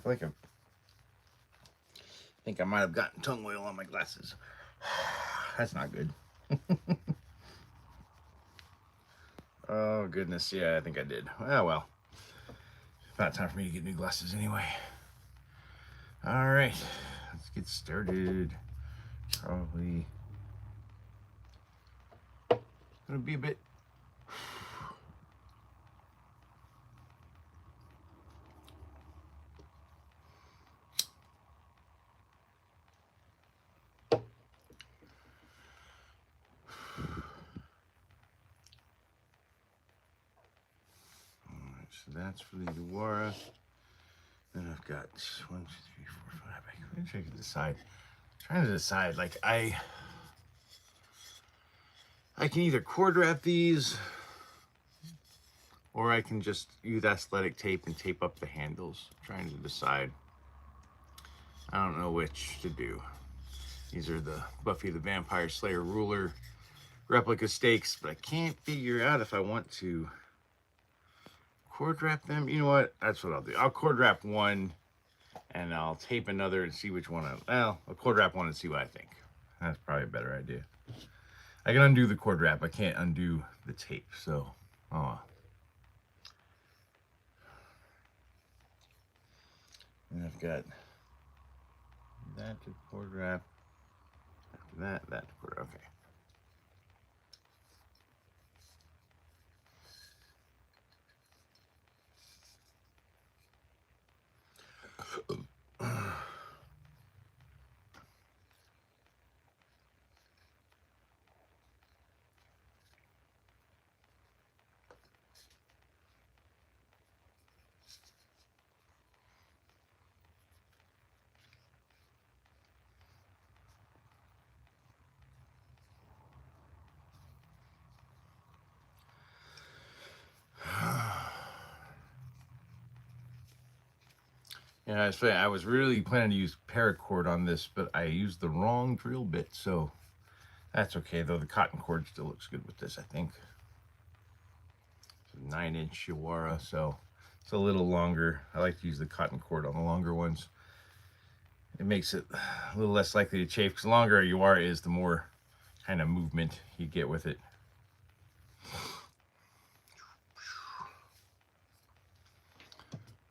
I think I might have gotten tongue oil on my glasses. That's not good. Oh, goodness. Yeah, I think I did. Oh, well. About time for me to get new glasses anyway. All right. Let's get started. Probably going to be a bit... So that's for the Uwara. Then I've got 1, 2, 3, 4, 5. I wish I could decide. I'm trying to decide. Like I can either cord wrap these, or I can just use athletic tape and tape up the handles. I'm trying to decide. I don't know which to do. These are the Buffy the Vampire Slayer ruler replica stakes, but I can't figure out if I want to cord wrap them. You know what? That's what I'll do. I'll cord wrap one and I'll tape another and see which one I'll cord wrap one and see what I think. That's probably a better idea. I can undo the cord wrap. I can't undo the tape, so and I've got that to cord wrap. After that to cord wrap. Okay. Yeah, I was really planning to use paracord on this, but I used the wrong drill bit, so that's okay, though. The cotton cord still looks good with this, I think. It's a 9-inch Uwara, so it's a little longer. I like to use the cotton cord on the longer ones. It makes it a little less likely to chafe, because the longer a Uwara is, the more kind of movement you get with it.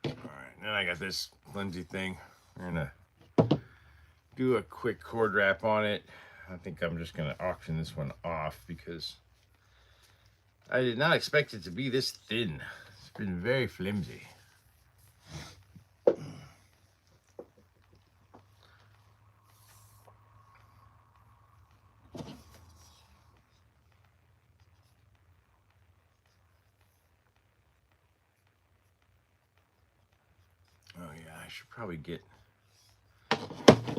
Then I got this flimsy thing. We're gonna do a quick cord wrap on it. I think I'm just gonna auction this one off because I did not expect it to be this thin. It's been very flimsy. Oh yeah, I should probably be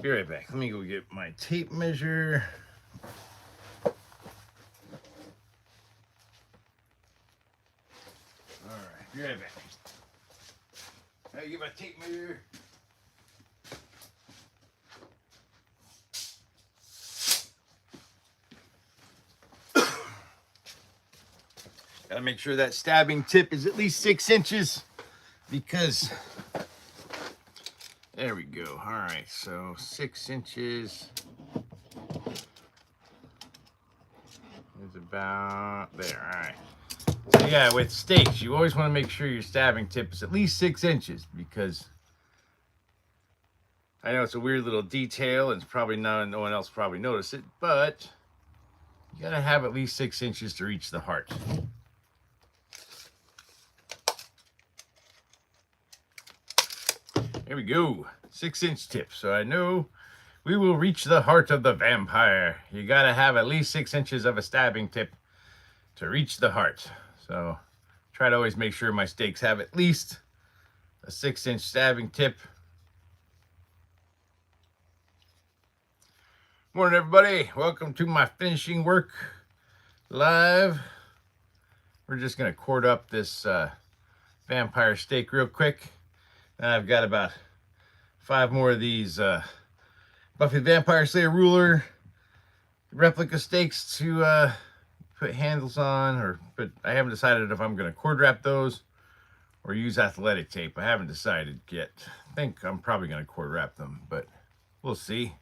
right back. Let me go get my tape measure. All right, be right back. I get my tape measure. Gotta make sure that stabbing tip is at least 6 inches because there we go. All right, so 6 inches is about there. All right. So yeah, with stakes, you always want to make sure your stabbing tip is at least 6 inches because I know it's a weird little detail and it's probably no one else probably noticed it, but you gotta have at least 6 inches to reach the heart. There we go, 6-inch tip. So I know we will reach the heart of the vampire. You gotta have at least 6 inches of a stabbing tip to reach the heart. So try to always make sure my stakes have at least a 6-inch stabbing tip. Morning, everybody. Welcome to my finishing work live. We're just gonna cord up this vampire stake real quick. And I've got about 5 more of these Buffy the Vampire Slayer ruler replica stakes to put handles on, but I haven't decided if I'm going to cord wrap those or use athletic tape. I haven't decided yet. I think I'm probably going to cord wrap them, but we'll see.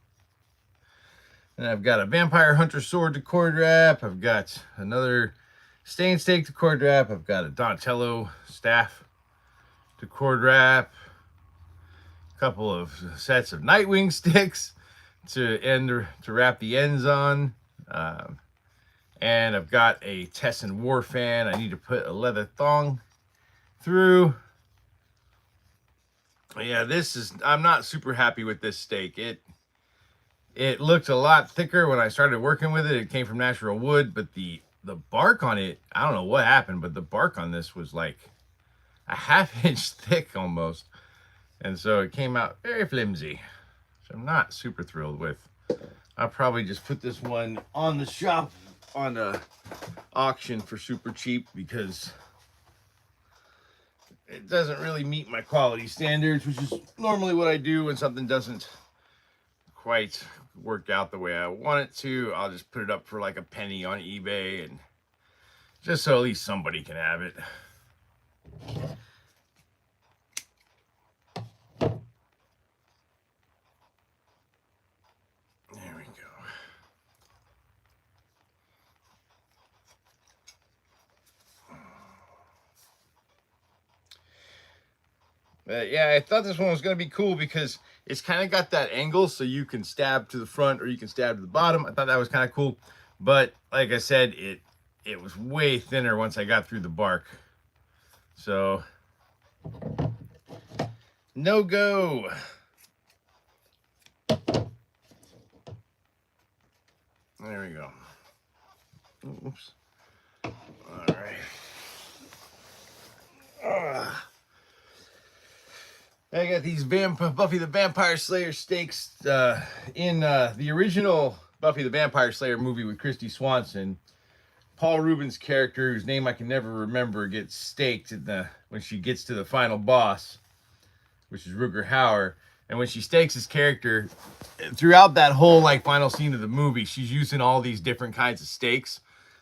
And I've got a vampire hunter sword to cord wrap. I've got another stain stake to cord wrap. I've got a Donatello staff to cord wrap. A couple of sets of Nightwing sticks to wrap the ends on. And I've got a Tessin War fan. I need to put a leather thong through. Yeah, I'm not super happy with this stake. It looked a lot thicker when I started working with it. It came from natural wood, but the bark on it, I don't know what happened, but the bark on this was like a ½ inch thick almost. And so it came out very flimsy, which I'm not super thrilled with. I'll probably just put this one on the shop on a auction for super cheap because it doesn't really meet my quality standards, which is normally what I do when something doesn't quite work out the way I want it to. I'll just put it up for like a penny on eBay, and just so at least somebody can have it. There we go. But yeah, I thought this one was going to be cool because it's kind of got that angle so you can stab to the front or you can stab to the bottom. I thought that was kind of cool. But like I said, it was way thinner once I got through the bark. So, no go. There we go. Oops. All right. I got these Buffy the Vampire Slayer stakes in the original Buffy the Vampire Slayer movie with Christy Swanson. Paul Rubens' character, whose name I can never remember, gets staked when she gets to the final boss, which is Rutger Hauer. And when she stakes his character, throughout that whole like final scene of the movie, she's using all these different kinds of stakes.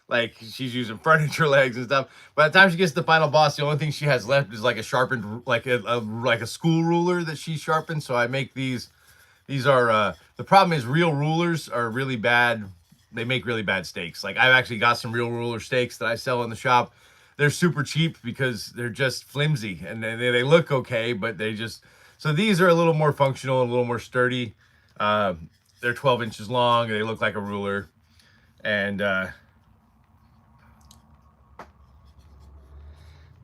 Like she's using furniture legs and stuff. By the time she gets to the final boss, the only thing she has left is like a sharpened, like a school ruler that she sharpened. So I make these. These are the problem is real rulers are really bad. They make really bad stakes. Like I've actually got some real ruler stakes that I sell in the shop. They're super cheap because they're just flimsy and they look okay, but they just. So these are a little more functional, a little more sturdy. They're 12 inches long. They look like a ruler, and.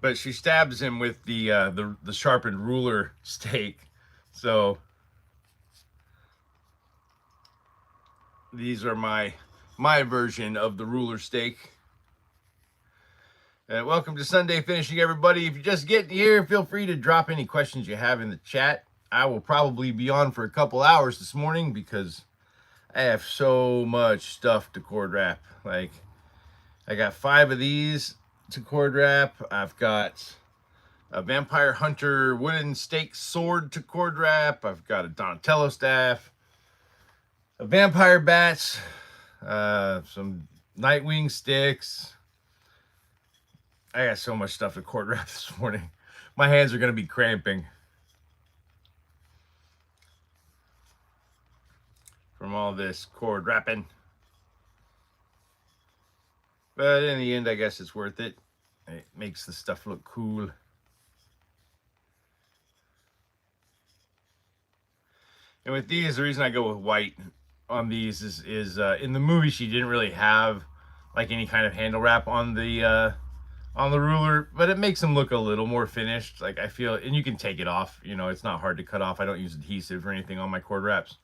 But she stabs him with the sharpened ruler stake. So these are my version of the ruler stake. Welcome to Sunday Finishing, everybody. If you're just getting here, feel free to drop any questions you have in the chat. I will probably be on for a couple hours this morning because I have so much stuff to cord wrap. Like I got 5 of these to cord wrap. I've got a Vampire Hunter wooden stake sword to cord wrap. I've got a Donatello staff, a Vampire Bats, some Nightwing sticks. I got so much stuff to cord wrap this morning. My hands are going to be cramping from all this cord wrapping. But in the end, I guess it's worth it. It makes the stuff look cool. And with these, the reason I go with white on these is in the movie she didn't really have like any kind of handle wrap on the ruler, but it makes them look a little more finished. Like I feel, and you can take it off. You know, it's not hard to cut off. I don't use adhesive or anything on my cord wraps.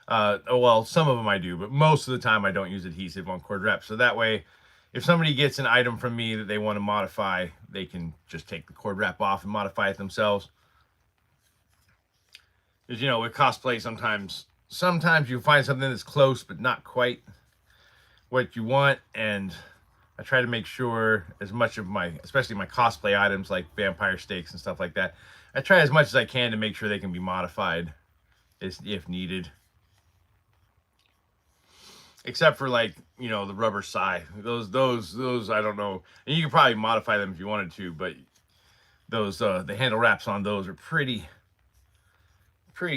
Well, some of them I do, but most of the time I don't use adhesive on cord wraps. So that way, if somebody gets an item from me that they want to modify, they can just take the cord wrap off and modify it themselves. Because, you know, with cosplay, sometimes you find something that's close, but not quite what you want. And I try to make sure as much of especially my cosplay items like vampire stakes and stuff like that, I try as much as I can to make sure they can be modified if needed. Except for like, you know, the rubber sai. Those I don't know. And you could probably modify them if you wanted to, but those the handle wraps on those are pretty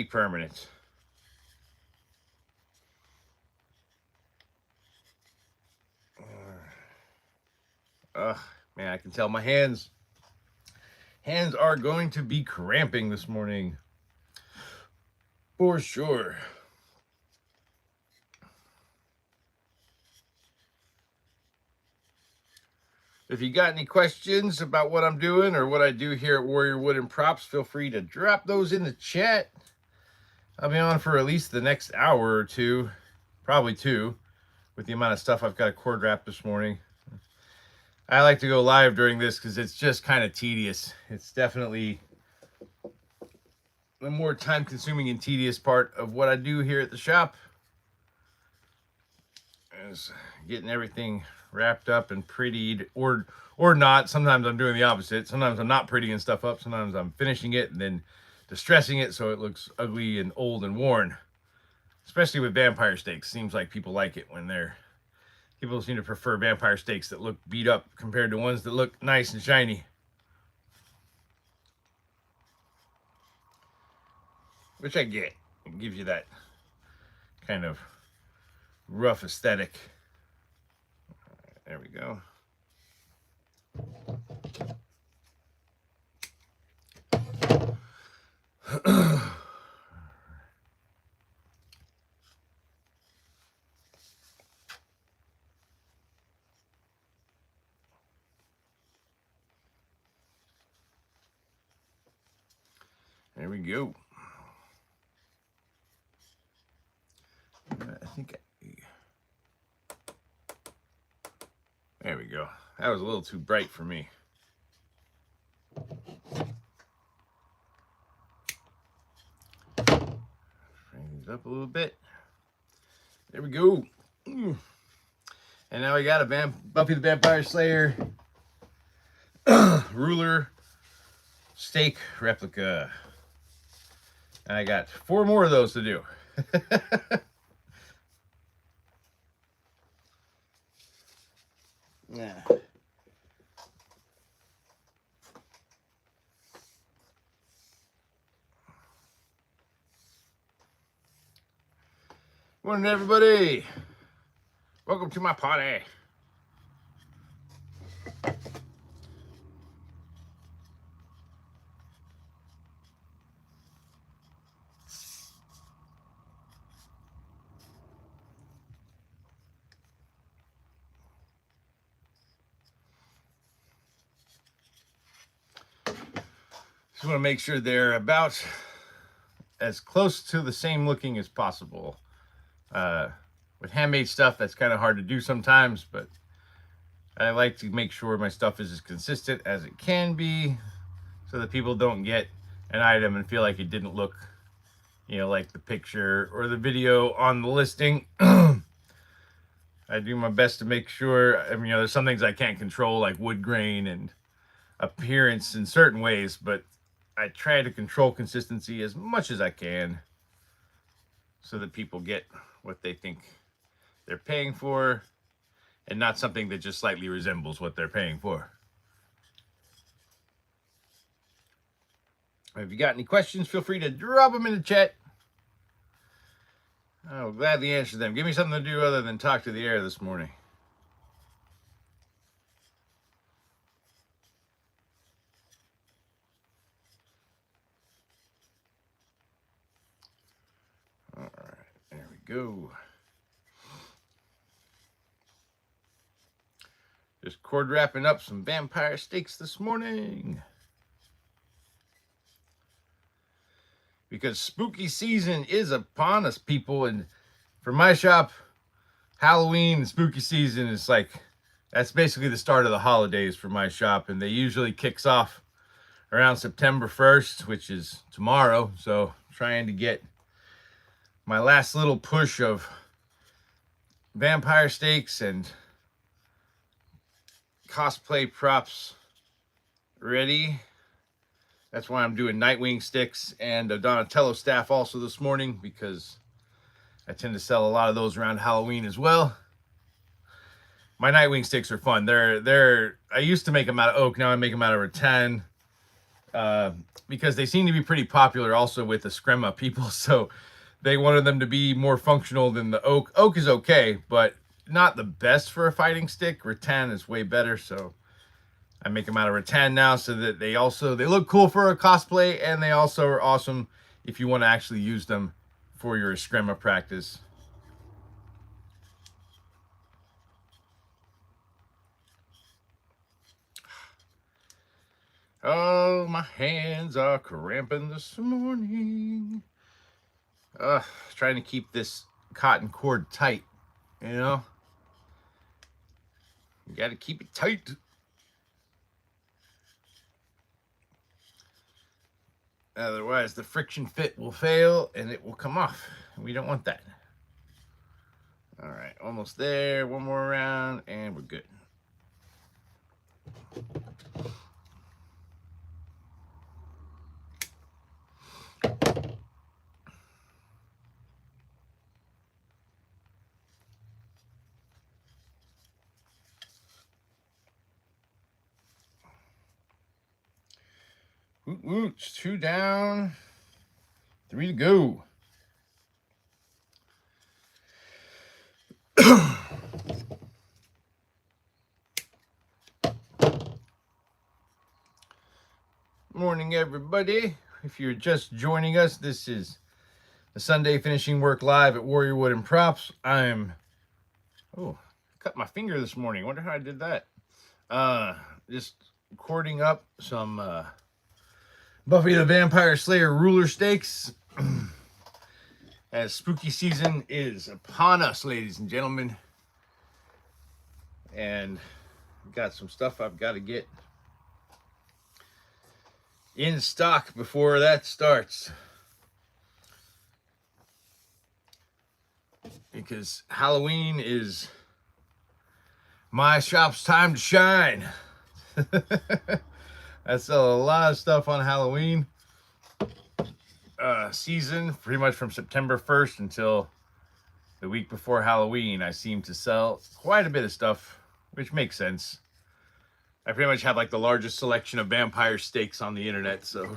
permanent. Man, I can tell my hands are going to be cramping this morning for sure. If you got any questions about what I'm doing or what I do here at Warrior Wooden Props, feel free to drop those in the chat. I'll be on for at least the next hour or two, probably 2, with the amount of stuff I've got to cord wrap this morning. I like to go live during this because it's just kind of tedious. It's definitely the more time-consuming and tedious part of what I do here at the shop, is getting everything wrapped up and prettied, or not. Sometimes I'm doing the opposite. Sometimes I'm not prettying stuff up. Sometimes I'm finishing it and then distressing it so it looks ugly and old and worn. Especially with vampire stakes. Seems like people like it when people seem to prefer vampire stakes that look beat up compared to ones that look nice and shiny. Which I get. It gives you that kind of rough aesthetic. There we go. There we go. I think there we go. That was a little too bright for me. Bring these up a little bit. There we go. And now we got a Buffy the Vampire Slayer ruler stake replica. And I got 4 more of those to do. Yeah. Morning, everybody. Welcome to my party. Just want to make sure they're about as close to the same looking as possible. With handmade stuff, that's kind of hard to do sometimes, but I like to make sure my stuff is as consistent as it can be so that people don't get an item and feel like it didn't look, like the picture or the video on the listing. I do my best to make sure, there's some things I can't control, like wood grain and appearance in certain ways, but I try to control consistency as much as I can so that people get what they think they're paying for and not something that just slightly resembles what they're paying for. If you got any questions, feel free to drop them in the chat. I'll gladly answer them. Give me something to do other than talk to the air this morning. All right, there we go. Just cord wrapping up some vampire stakes this morning. Because spooky season is upon us, people. And for my shop, Halloween and spooky season is that's basically the start of the holidays for my shop. And they usually kicks off around September 1st, which is tomorrow. So trying to get my last little push of vampire stakes and cosplay props ready. That's why I'm doing Nightwing sticks and a Donatello staff also this morning, because I tend to sell a lot of those around Halloween as well. My Nightwing sticks are fun. I used to make them out of oak. Now I make them out of rattan. because they seem to be pretty popular also with the Screma people. So they wanted them to be more functional than the oak. Oak is okay, but not the best for a fighting stick. Rattan is way better, so I make them out of rattan now, so that they look cool for a cosplay, and they also are awesome if you want to actually use them for your Screma practice. Oh, my hands are cramping this morning. Trying to keep this cotton cord tight, you know? You gotta keep it tight. Otherwise, the friction fit will fail and it will come off. We don't want that. All right, almost there. One more round and we're good. It's 2 down, 3 to go. Morning, everybody. If you're just joining us, this is the Sunday Finishing Work Live at Warrior Wood and Props. I cut my finger this morning. Wonder how I did that. Just cording up some Buffy the Vampire Slayer ruler stakes. As spooky season is upon us, ladies and gentlemen. And got some stuff I've got to get in stock before that starts. Because Halloween is my shop's time to shine. I sell a lot of stuff on Halloween season, pretty much from September 1st until the week before Halloween. I seem to sell quite a bit of stuff, which makes sense. I pretty much have like the largest selection of vampire stakes on the internet, so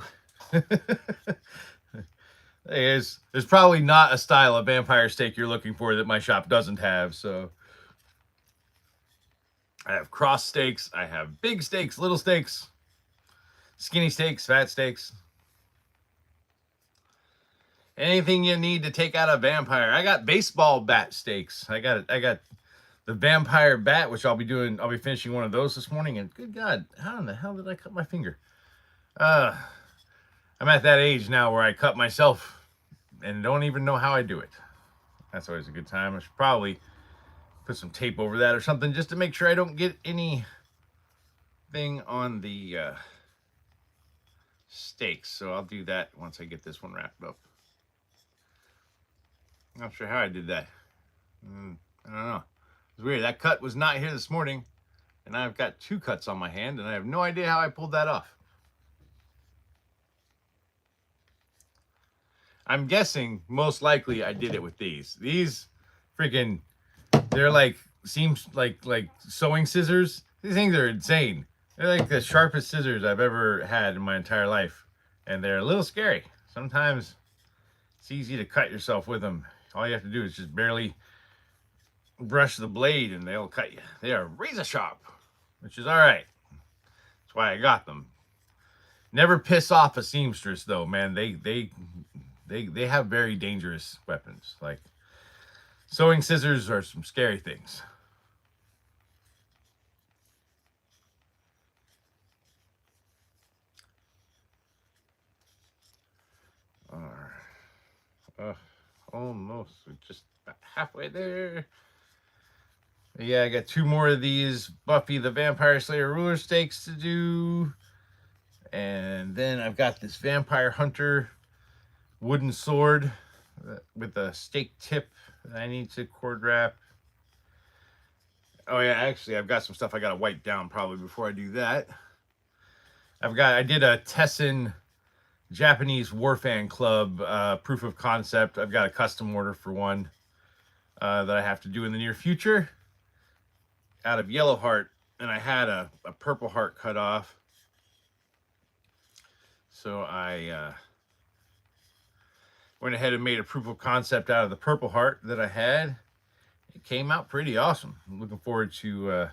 there's probably not a style of vampire stake you're looking for that my shop doesn't have. So I have cross stakes, I have big stakes, little stakes, skinny stakes, fat stakes. Anything you need to take out a vampire. I got baseball bat stakes. I got the vampire bat, which I'll be finishing one of those this morning. And good God, how in the hell did I cut my finger? I'm at that age now where I cut myself and don't even know how I do it. That's always a good time. I should probably put some tape over that or something just to make sure I don't get anything on the stakes. So I'll do that once I get this one wrapped up. Not sure how I did that. I don't know. It's weird. That cut was not here this morning, and I've got 2 cuts on my hand, and I have no idea how I pulled that off. I'm guessing most likely I did it with these. These freaking, they're like, seems like sewing scissors. These things are insane. They're like the sharpest scissors I've ever had in my entire life, and they're a little scary. Sometimes it's easy to cut yourself with them. All you have to do is just barely brush the blade and they'll cut you. They are razor sharp, which is all right. That's why I got them. Never piss off a seamstress though, man. They have very dangerous weapons. Like sewing scissors are some scary things. All right. Almost, just halfway there. Yeah, I got 2 more of these Buffy the Vampire Slayer ruler stakes to do. And then I've got this Vampire Hunter wooden sword with a stake tip that I need to cord wrap. Oh yeah, actually I've got some stuff I gotta wipe down probably before I do that. I did a Tessin Japanese Warfan Club proof of concept. I've got a custom order for one that I have to do in the near future out of yellow heart, and I had a purple heart cut off. So I went ahead and made a proof of concept out of the purple heart that I had. It came out pretty awesome. I'm looking forward to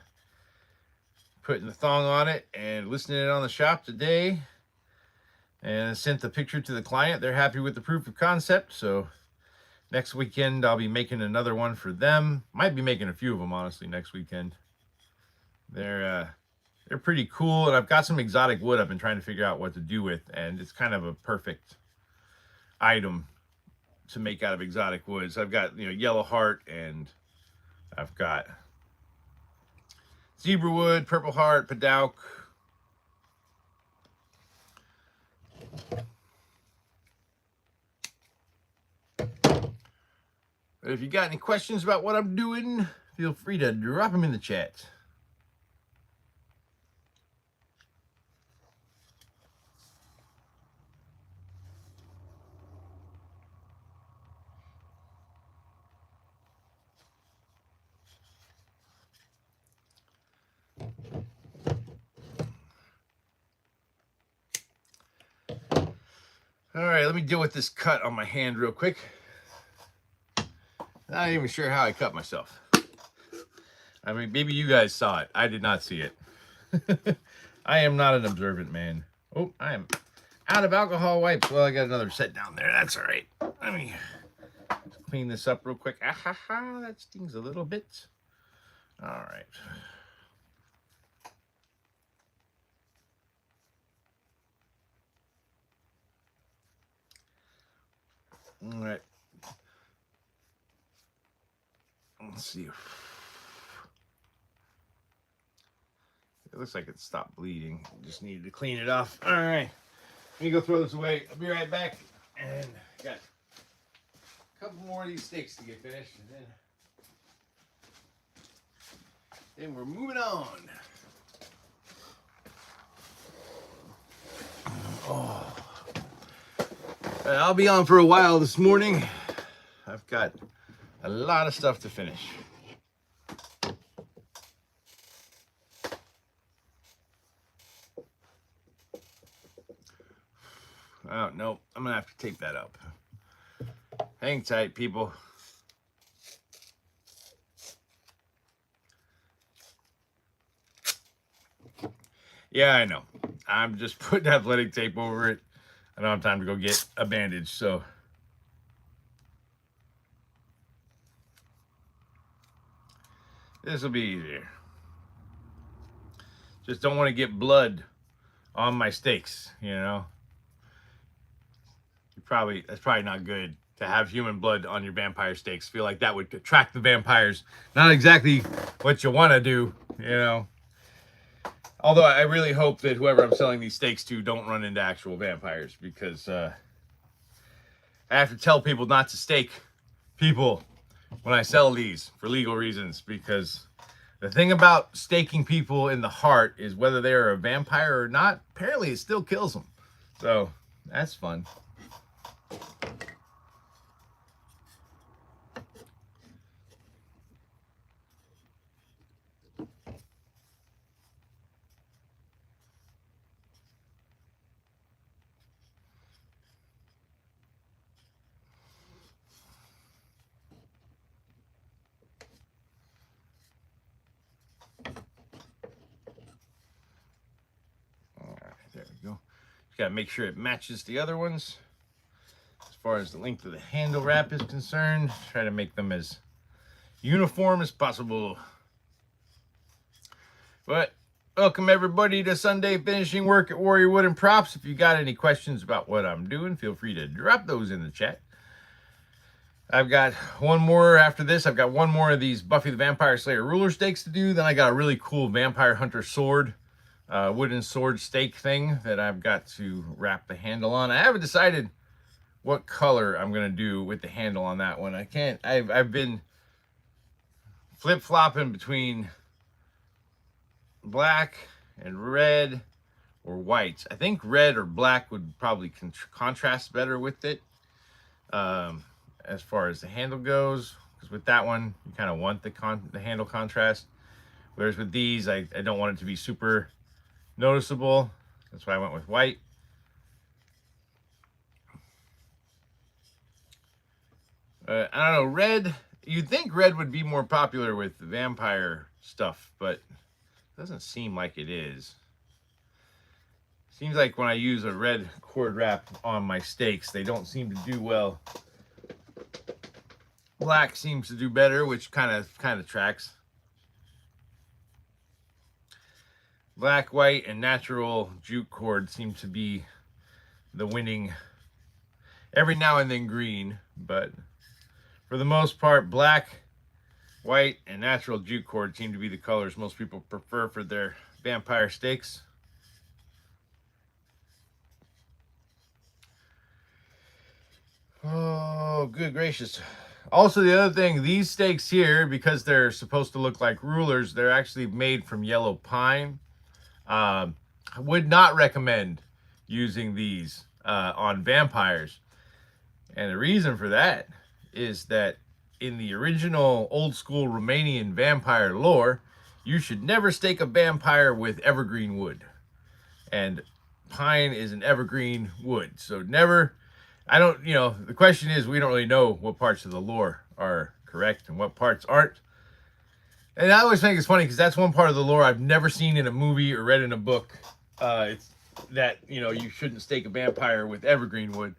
putting the thong on it and listing it on the shop today. And I sent the picture to the client. They're happy with the proof of concept. So next weekend, I'll be making another one for them. Might be making a few of them, honestly, next weekend. They're pretty cool. And I've got some exotic wood I've been trying to figure out what to do with. And it's kind of a perfect item to make out of exotic woods. I've got, yellow heart, and I've got zebra wood, purple heart, padauk. But if you got any questions about what I'm doing, feel free to drop them in the chat. All right, let me deal with this cut on my hand real quick. Not even sure how I cut myself. I mean, maybe you guys saw it. I did not see it. I am not an observant man. Oh, I am out of alcohol wipes. Well, I got another set down there. That's all right. Let me clean this up real quick. Ah, ha, ha, that stings a little bit. All right. All right. Let's see. It looks like it stopped bleeding. Just needed to clean it off. All right. Let me go throw this away. I'll be right back. And got a couple more of these steaks to get finished. And then we're moving on. Oh. I'll be on for a while this morning. I've got a lot of stuff to finish. Oh, no, I'm gonna have to tape that up. Hang tight, people. Yeah, I know. I'm just putting athletic tape over it. I don't have time to go get a bandage, so. This will be easier. Just don't want to get blood on my steaks, That's probably not good to have human blood on your vampire steaks. Feel like that would attract the vampires. Not exactly what you want to do, Although I really hope that whoever I'm selling these steaks to don't run into actual vampires, because I have to tell people not to stake people when I sell these for legal reasons, because the thing about staking people in the heart is whether they're a vampire or not, apparently it still kills them. So that's fun. There we go. Just gotta make sure it matches the other ones. As far as the length of the handle wrap is concerned, try to make them as uniform as possible. But welcome everybody to Sunday finishing work at Warrior Wood and Props. If you got any questions about what I'm doing, feel free to drop those in the chat. I've got one more after this. I've got one more of these Buffy the Vampire Slayer ruler stakes to do. Then I got a really cool Vampire Hunter sword, wooden sword stake thing that I've got to wrap the handle on. I haven't decided what color I'm going to do with the handle on that one. I've been flip-flopping between black and red or white. I think red or black would probably contrast better with it as far as the handle goes, because with that one you kind of want the handle contrast, whereas with these I don't want it to be super noticeable. That's why I went with white. I don't know, red, you'd think red would be more popular with vampire stuff, but it doesn't seem like it is. Seems like when I use a red cord wrap on my stakes, they don't seem to do well. Black seems to do better, which kind of tracks. Black, white, and natural jute cord seem to be the winning. Every now and then green, but for the most part, black, white, and natural jute cord seem to be the colors most people prefer for their vampire stakes. Oh, good gracious. Also, the other thing, these stakes here, because they're supposed to look like rulers, they're actually made from yellow pine. I would not recommend using these on vampires. And the reason for that is that in the original old school Romanian vampire lore, you should never stake a vampire with evergreen wood. And pine is an evergreen wood. So never, I don't, the question is, we don't really know what parts of the lore are correct and what parts aren't. And I always think it's funny because that's one part of the lore I've never seen in a movie or read in a book. It's that, you shouldn't stake a vampire with evergreen wood.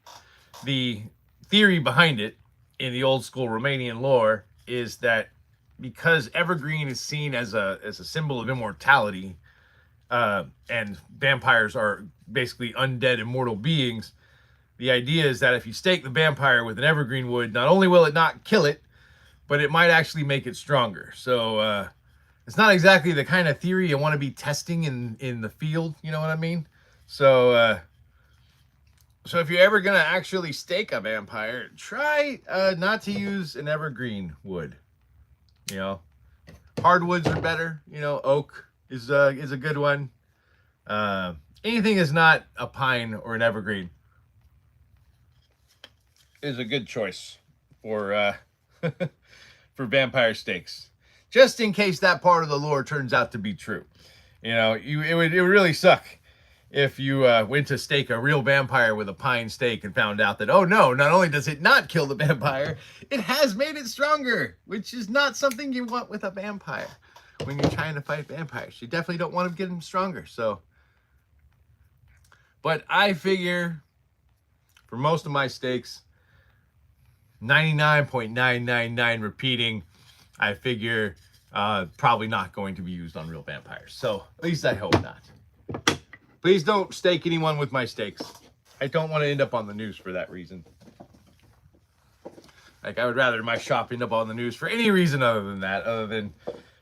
The theory behind it in the old school Romanian lore is that because evergreen is seen as a symbol of immortality, and vampires are basically undead immortal beings, the idea is that if you stake the vampire with an evergreen wood, not only will it not kill it, but it might actually make it stronger. So it's not exactly the kind of theory you want to be testing in the field, you know what I mean? So so if you're ever going to actually stake a vampire, try not to use an evergreen wood. Hardwoods are better. Oak is a good one. Anything is not a pine or an evergreen is a good choice for for vampire stakes. Just in case that part of the lore turns out to be true. It would really suck if you went to stake a real vampire with a pine stake and found out that, oh no, not only does it not kill the vampire, it has made it stronger, which is not something you want with a vampire when you're trying to fight vampires. You definitely don't want to get them stronger. So, but I figure for most of my stakes, 99.999 repeating, I figure probably not going to be used on real vampires. So at least I hope not. Please don't stake anyone with my stakes. I don't want to end up on the news for that reason. Like, I would rather my shop end up on the news for any reason other than that, other than,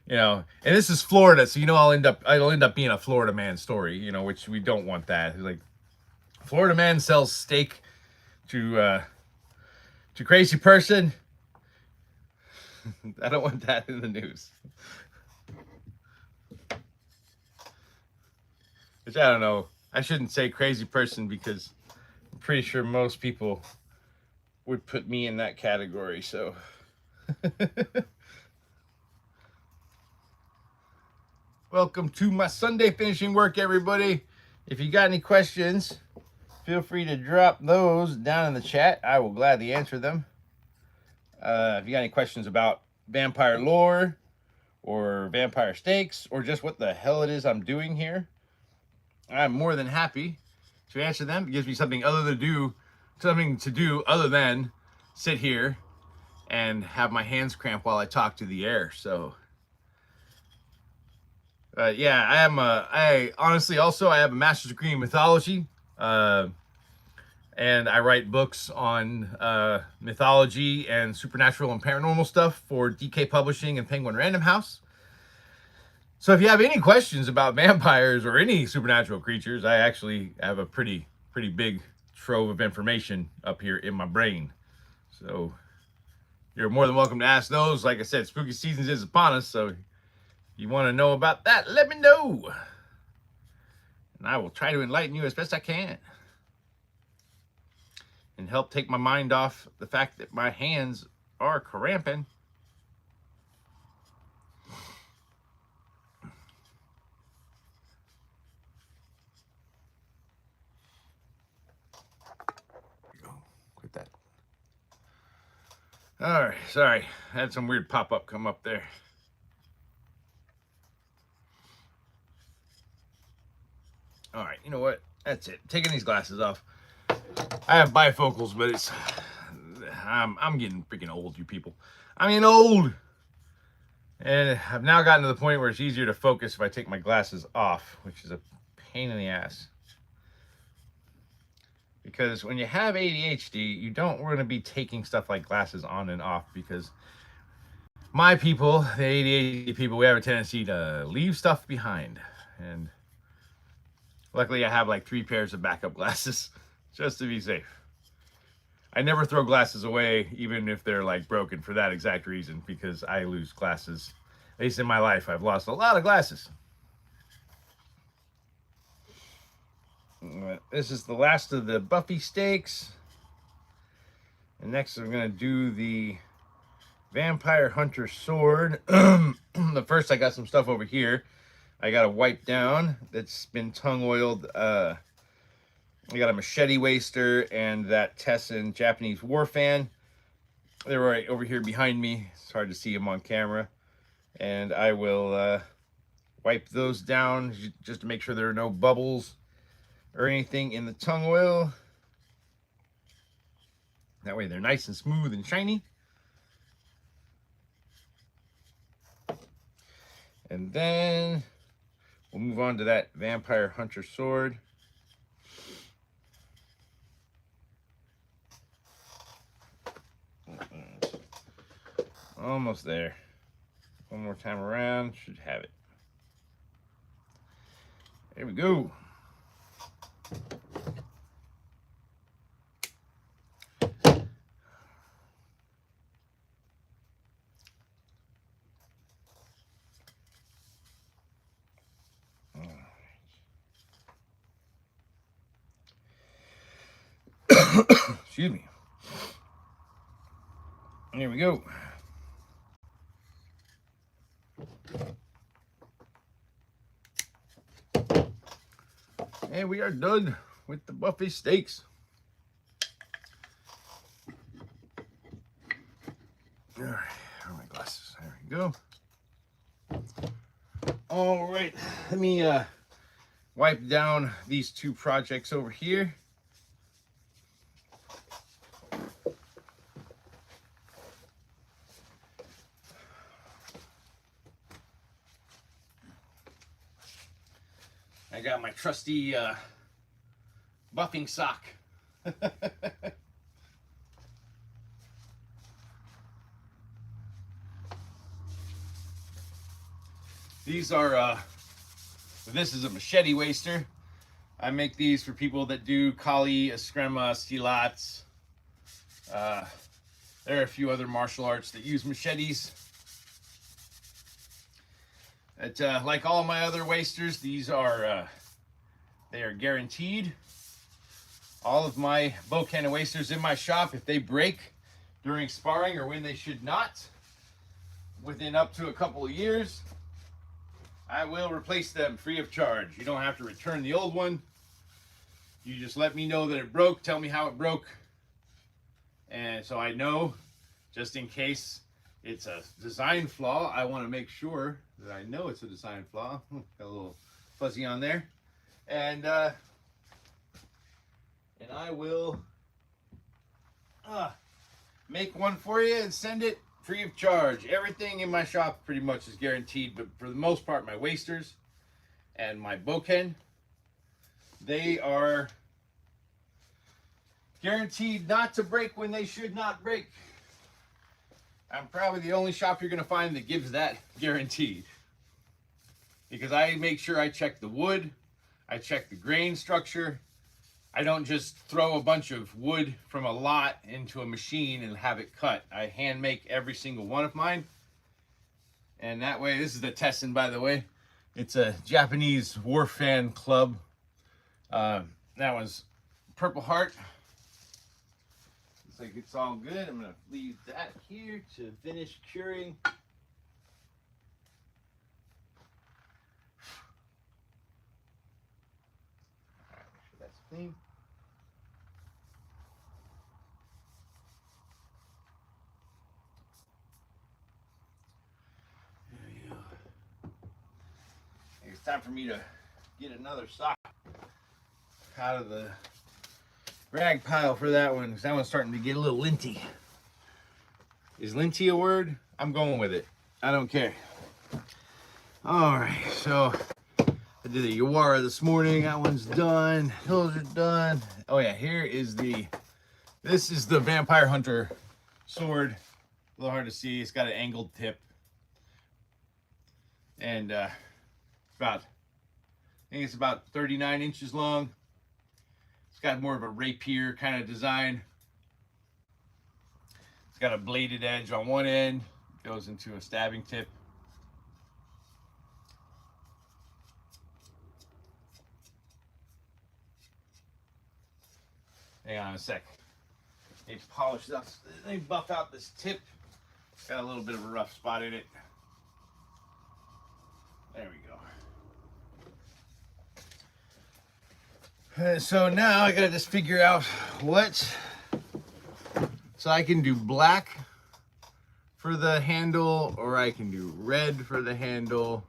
and this is Florida, so it'll end up being a Florida man story, which we don't want that. Like, Florida man sells steak to crazy person. I don't want that in the news. Which, I don't know. I shouldn't say crazy person because I'm pretty sure most people would put me in that category. So, welcome to my Sunday finishing work, everybody. If you got any questions, feel free to drop those down in the chat. I will gladly answer them. If you got any questions about vampire lore or vampire stakes or just what the hell it is I'm doing here, I'm more than happy to answer them. It gives me something to do other than sit here and have my hands cramp while I talk to the air. So, yeah, I honestly also I have a master's degree in mythology, and I write books on mythology and supernatural and paranormal stuff for DK Publishing and Penguin Random House. So if you have any questions about vampires or any supernatural creatures, I actually have a pretty big trove of information up here in my brain. So you're more than welcome to ask those. Like I said, spooky season is upon us, so if you want to know about that, let me know. And I will try to enlighten you as best I can. And help take my mind off the fact that my hands are cramping. Quit that. All right, sorry. I had some weird pop-up come up there. All right, you know what? That's it. Taking these glasses off. I have bifocals, but it's I'm getting freaking old, you people. I'm getting old. And I've now gotten to the point where it's easier to focus if I take my glasses off, which is a pain in the ass. Because when you have ADHD, you don't want to be taking stuff like glasses on and off, because my people, the ADHD people, we have a tendency to leave stuff behind. And luckily I have like 3 pairs of backup glasses just to be safe. I never throw glasses away, even if they're like broken, for that exact reason, because I lose glasses. At least in my life, I've lost a lot of glasses. This is the last of the Buffy stakes. And next I'm going to do the Vampire Hunter sword. The first, I got some stuff over here I got to wipe down that's been tongue oiled. I got a machete waster and that Tessin Japanese war fan. They're right over here behind me. It's hard to see them on camera. And I will wipe those down just to make sure there are no bubbles or anything in the tongue oil. That way they're nice and smooth and shiny. And then we'll move on to that Vampire Hunter sword. Almost there. One more time around, should have it. There we go. Excuse me. There we go. And we are done with the Buffy steaks. All right, where are my glasses? There we go. All right, let me wipe down these 2 projects over here. I got my trusty buffing sock. These are, this is a machete waster. I make these for people that do Kali, Screma, Stilats. There are a few other martial arts that use machetes. Like all my other wasters, these are they are guaranteed. All of my bow cannon wasters in my shop, if they break during sparring or when they should not, within up to a couple of years, I will replace them free of charge. You don't have to return the old one. You just let me know that it broke, tell me how it broke, and so I know, just in case it's a design flaw, I want to make sure that I know it's a design flaw. Got a little fuzzy on there. And I will make one for you and send it free of charge. Everything in my shop pretty much is guaranteed, but for the most part, my wasters and my boken, they are guaranteed not to break when they should not break. I'm probably the only shop you're going to find that gives that guaranteed. Because I make sure I check the wood, I check the grain structure. I don't just throw a bunch of wood from a lot into a machine and have it cut. I hand make every single one of mine. And that way, this is the Tessin, by the way. It's a Japanese war fan club. That one's Purple Heart. Looks like it's all good. I'm going to leave that here to finish curing. All right, make sure that's clean. time for me to get another sock out of the rag pile for that one, because that one's starting to get a little linty. Is linty a word? I'm going with it. I don't care. All right, so I did the Yawara this morning. That one's done. Those are done. Oh yeah, this is the Vampire Hunter sword. A little hard to see. It's got an angled tip. And I think it's about 39 inches long. It's got more of a rapier kind of design. It's got a bladed edge on one end. It goes into a stabbing tip. Hang on a sec. They polished up, they buffed out this tip. It's got a little bit of a rough spot in it. There we go. So now I gotta just figure out what. So I can do black for the handle, or I can do red for the handle.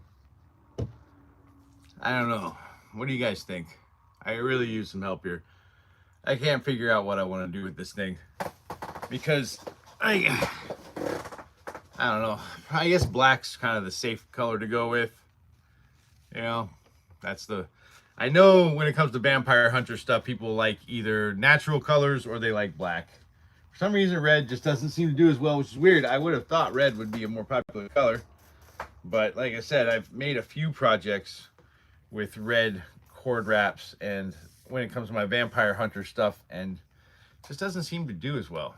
I don't know. What do you guys think? I really use some help here. I can't figure out what I want to do with this thing, because I don't know. I guess black's kind of the safe color to go with. You know, I know when it comes to Vampire Hunter stuff, people like either natural colors or they like black. For some reason, red just doesn't seem to do as well, which is weird. I would have thought red would be a more popular color. But like I said, I've made a few projects with red cord wraps, and when it comes to my Vampire Hunter stuff, and it just doesn't seem to do as well.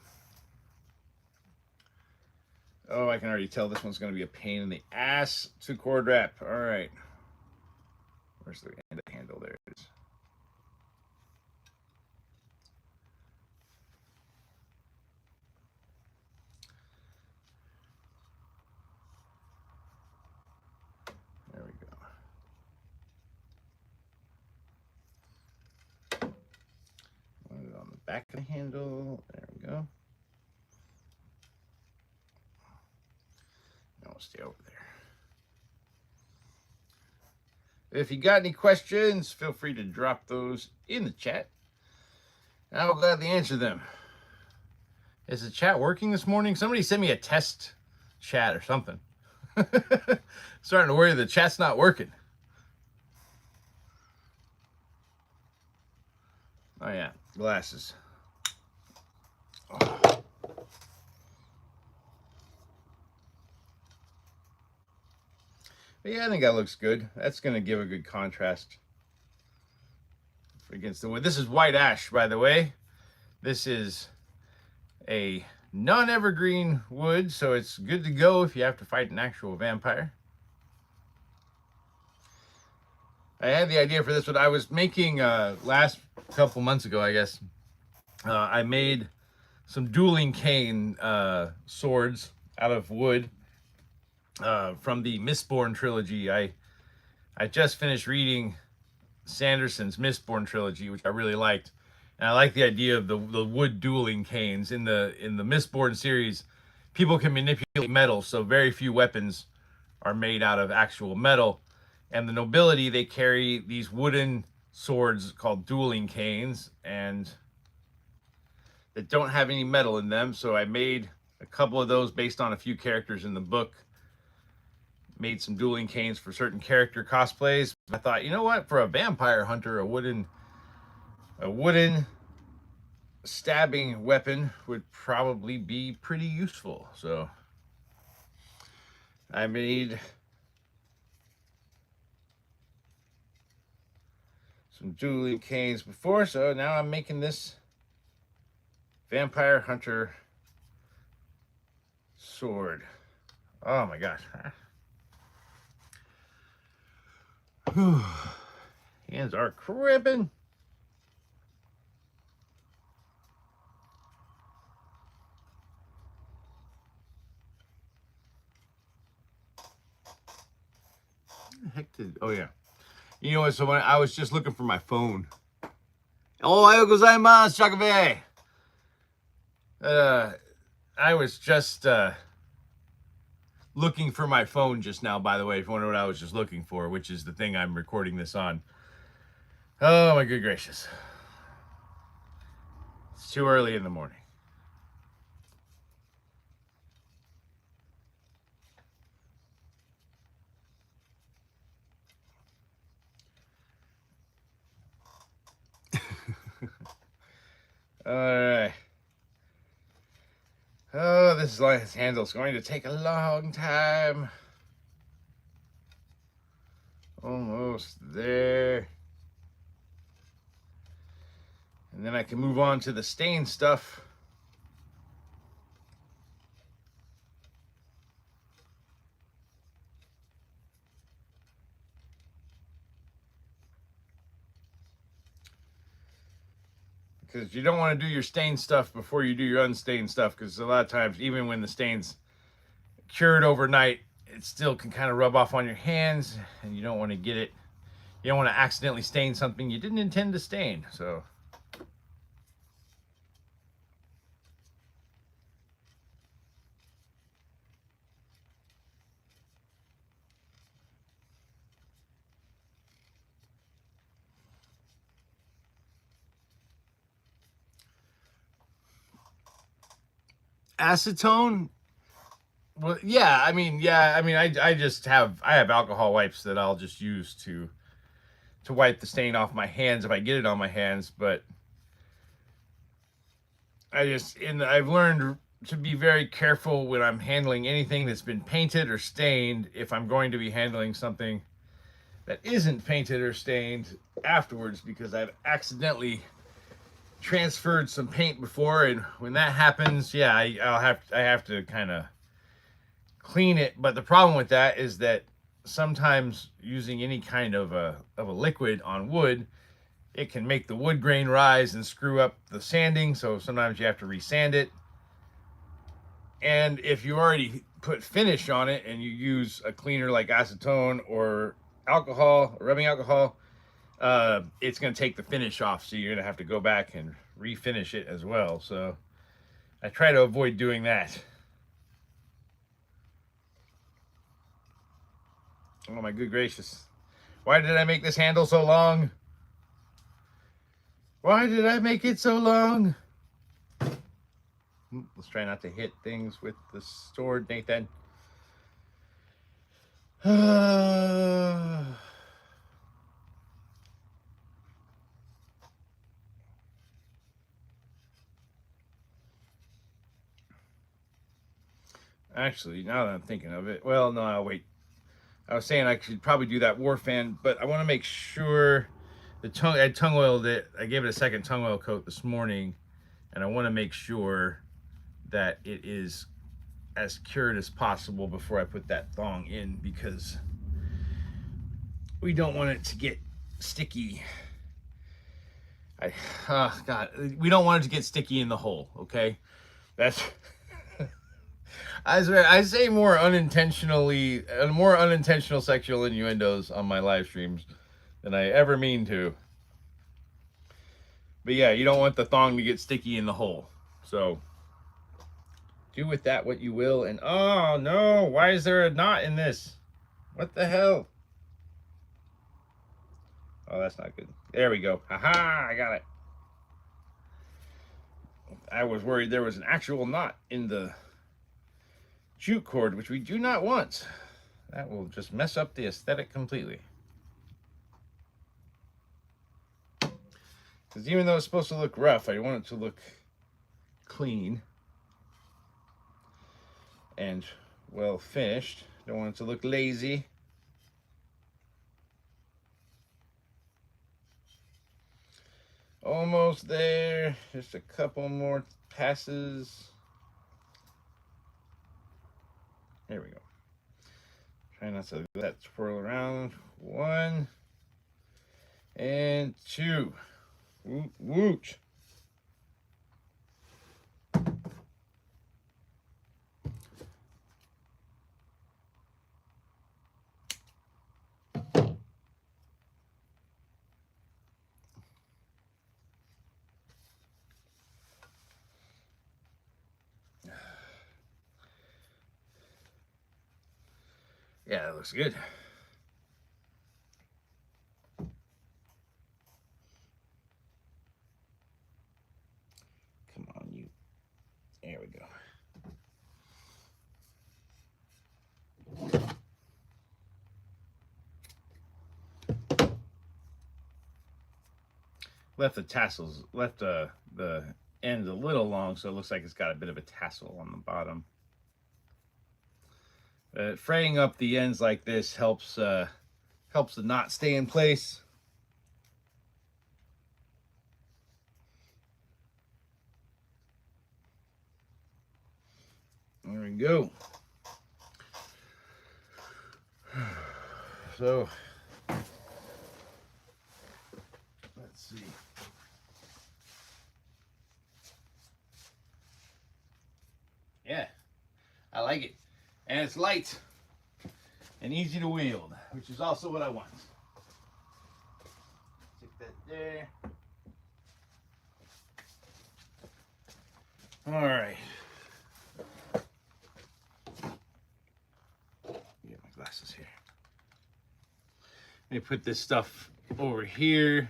Oh, I can already tell this one's going to be a pain in the ass to cord wrap. All right. Where's the end of the handle? There it is. There we go. Put it on the back of the handle. There we go. Now we'll stay over there. If you got any questions, feel free to drop those in the chat. I will gladly answer them. Is the chat working this morning? Somebody sent me a test chat or something. Starting to worry the chat's not working. Oh yeah, glasses. Oh. But yeah, I think that looks good. That's going to give a good contrast against the wood. This is white ash, by the way. This is a non-evergreen wood, so it's good to go if you have to fight an actual vampire. I had the idea for this one. I was making, last couple months ago, I guess, I made some dueling cane swords out of wood. From the Mistborn trilogy. I just finished reading Sanderson's Mistborn trilogy, which I really liked, and I like the idea of the wood dueling canes. In the Mistborn series, people can manipulate metal, so very few weapons are made out of actual metal, and the nobility, they carry these wooden swords called dueling canes, and that don't have any metal in them. So I made a couple of those based on a few characters in the book. Made some dueling canes for certain character cosplays. I thought, you know what, for a Vampire Hunter, a wooden stabbing weapon would probably be pretty useful. So I made some dueling canes before, so now I'm making this Vampire Hunter sword. Oh my gosh. Hands are crimping. What the heck did, oh yeah. You know what, so when I was just looking for my phone. Ohayou gozaimasu, Shakabe. I was just looking for my phone just now, by the way, if you wonder what I was just looking for, which is the thing I'm recording this on. Oh my good gracious. It's too early in the morning. All right. Oh, this handle's going to take a long time. Almost there. And then I can move on to the stain stuff. Because you don't want to do your stain stuff before you do your unstained stuff, because a lot of times, even when the stain's cured overnight, it still can kind of rub off on your hands, and you don't want to get it. You don't want to accidentally stain something you didn't intend to stain. So acetone. Well, yeah, I mean, I just have alcohol wipes that I'll just use to wipe the stain off my hands if I get it on my hands. But I've learned to be very careful when I'm handling anything that's been painted or stained, if I'm going to be handling something that isn't painted or stained afterwards, because I've accidentally transferred some paint before, and when that happens, yeah, I have to kind of clean it. But the problem with that is that sometimes using any kind of a liquid on wood, it can make the wood grain rise and screw up the sanding, so sometimes you have to resand it. And if you already put finish on it and you use a cleaner like acetone or alcohol, or rubbing alcohol, it's going to take the finish off, so you're going to have to go back and refinish it as well. So I try to avoid doing that. Oh my good gracious. Why did I make this handle so long? Why did I make it so long? Let's try not to hit things with the sword, Nathan. Actually, now that I'm thinking of it, well, no, I'll wait. I was saying I should probably do that war fan, but I want to make sure I tongue oiled it. I gave it a second tongue oil coat this morning, and I want to make sure that it is as cured as possible before I put that thong in, because we don't want it to get sticky. God, we don't want it to get sticky in the hole. Okay, that's. I say more unintentional sexual innuendos on my live streams than I ever mean to. But yeah, you don't want the thong to get sticky in the hole. So do with that what you will. And oh no, why is there a knot in this? What the hell? Oh, that's not good. There we go. Haha, I got it. I was worried there was an actual knot in the jute cord, which we do not want. That will just mess up the aesthetic completely. Because even though it's supposed to look rough, I want it to look clean and well finished. Don't want it to look lazy. Almost there. Just a couple more passes. There we go. Try not to let that swirl around. 1 and 2. Wooch. Yeah, that looks good. Come on, you. There we go. Left the tassels, left the ends a little long, so it looks like it's got a bit of a tassel on the bottom. Fraying up the ends like this helps the knot stay in place. There we go. So let's see. Yeah, I like it. And it's light and easy to wield, which is also what I want. Stick that there. All right. Get my glasses here. Let me put this stuff over here.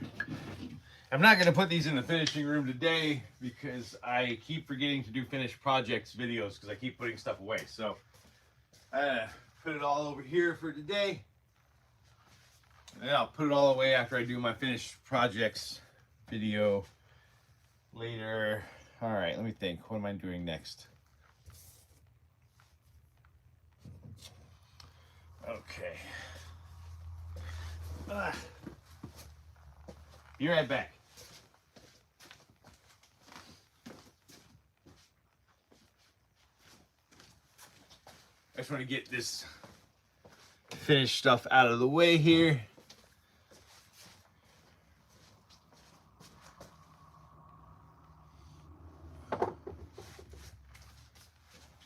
I'm not going to put these in the finishing room today because I keep forgetting to do finished projects videos because I keep putting stuff away. So put it all over here for today. And then I'll put it all away after I do my finished projects video later. All right, let me think. What am I doing next? Okay. Be right back. I just want to get this finished stuff out of the way here.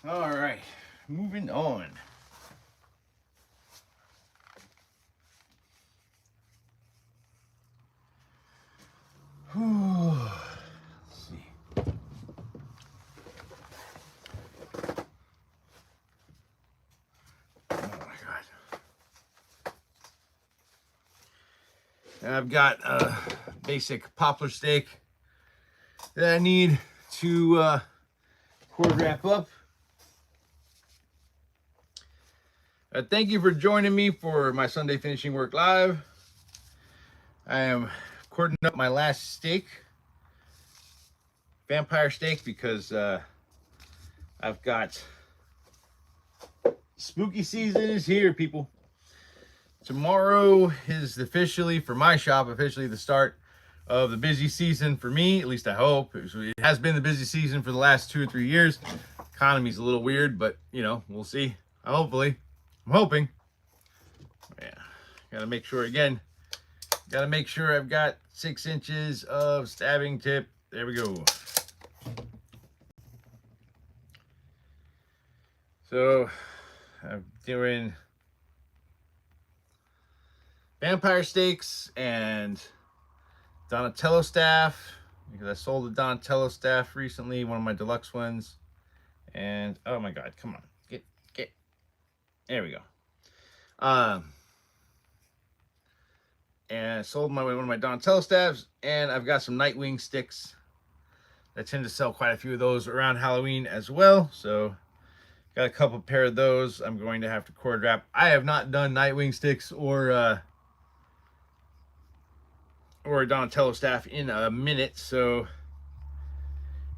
All right, moving on. Let's see. Oh my God. And I've got a basic poplar stake that I need to cord wrap up. Thank you for joining me for my Sunday Finishing Work Live. I am cording up my last stake, vampire stake, because I've got spooky season is here, people. Tomorrow is officially, for my shop, officially the start of the busy season for me. At least I hope. It has been the busy season for the last 2 or 3 years. Economy's a little weird, but you know, we'll see. Hopefully, I'm hoping. Yeah, gotta make sure again. Gotta make sure I've got 6 inches of stabbing tip. There we go. So I'm doing vampire stakes and Donatello staff, because I sold the Donatello staff recently, one of my deluxe ones. And oh my God, come on, get. There we go. And I sold one of my Donatello staffs, and I've got some Nightwing sticks. I tend to sell quite a few of those around Halloween as well. So got a couple pair of those. I'm going to have to cord wrap. I have not done Nightwing sticks or a Donatello staff in a minute. So,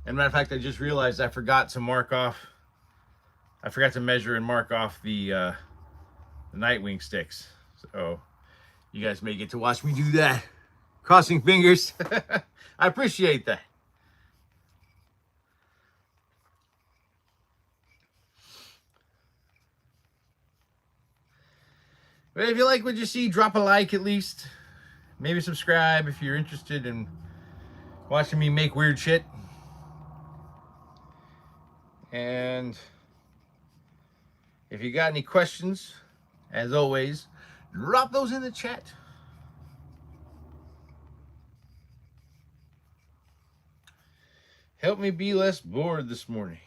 and matter of fact, I just realized I forgot to measure and mark off the Nightwing sticks. So you guys may get to watch me do that. Crossing fingers. I appreciate that. But if you like what you see, drop a like at least. Maybe subscribe if you're interested in watching me make weird shit. And if you got any questions, as always, drop those in the chat. Help me be less bored this morning.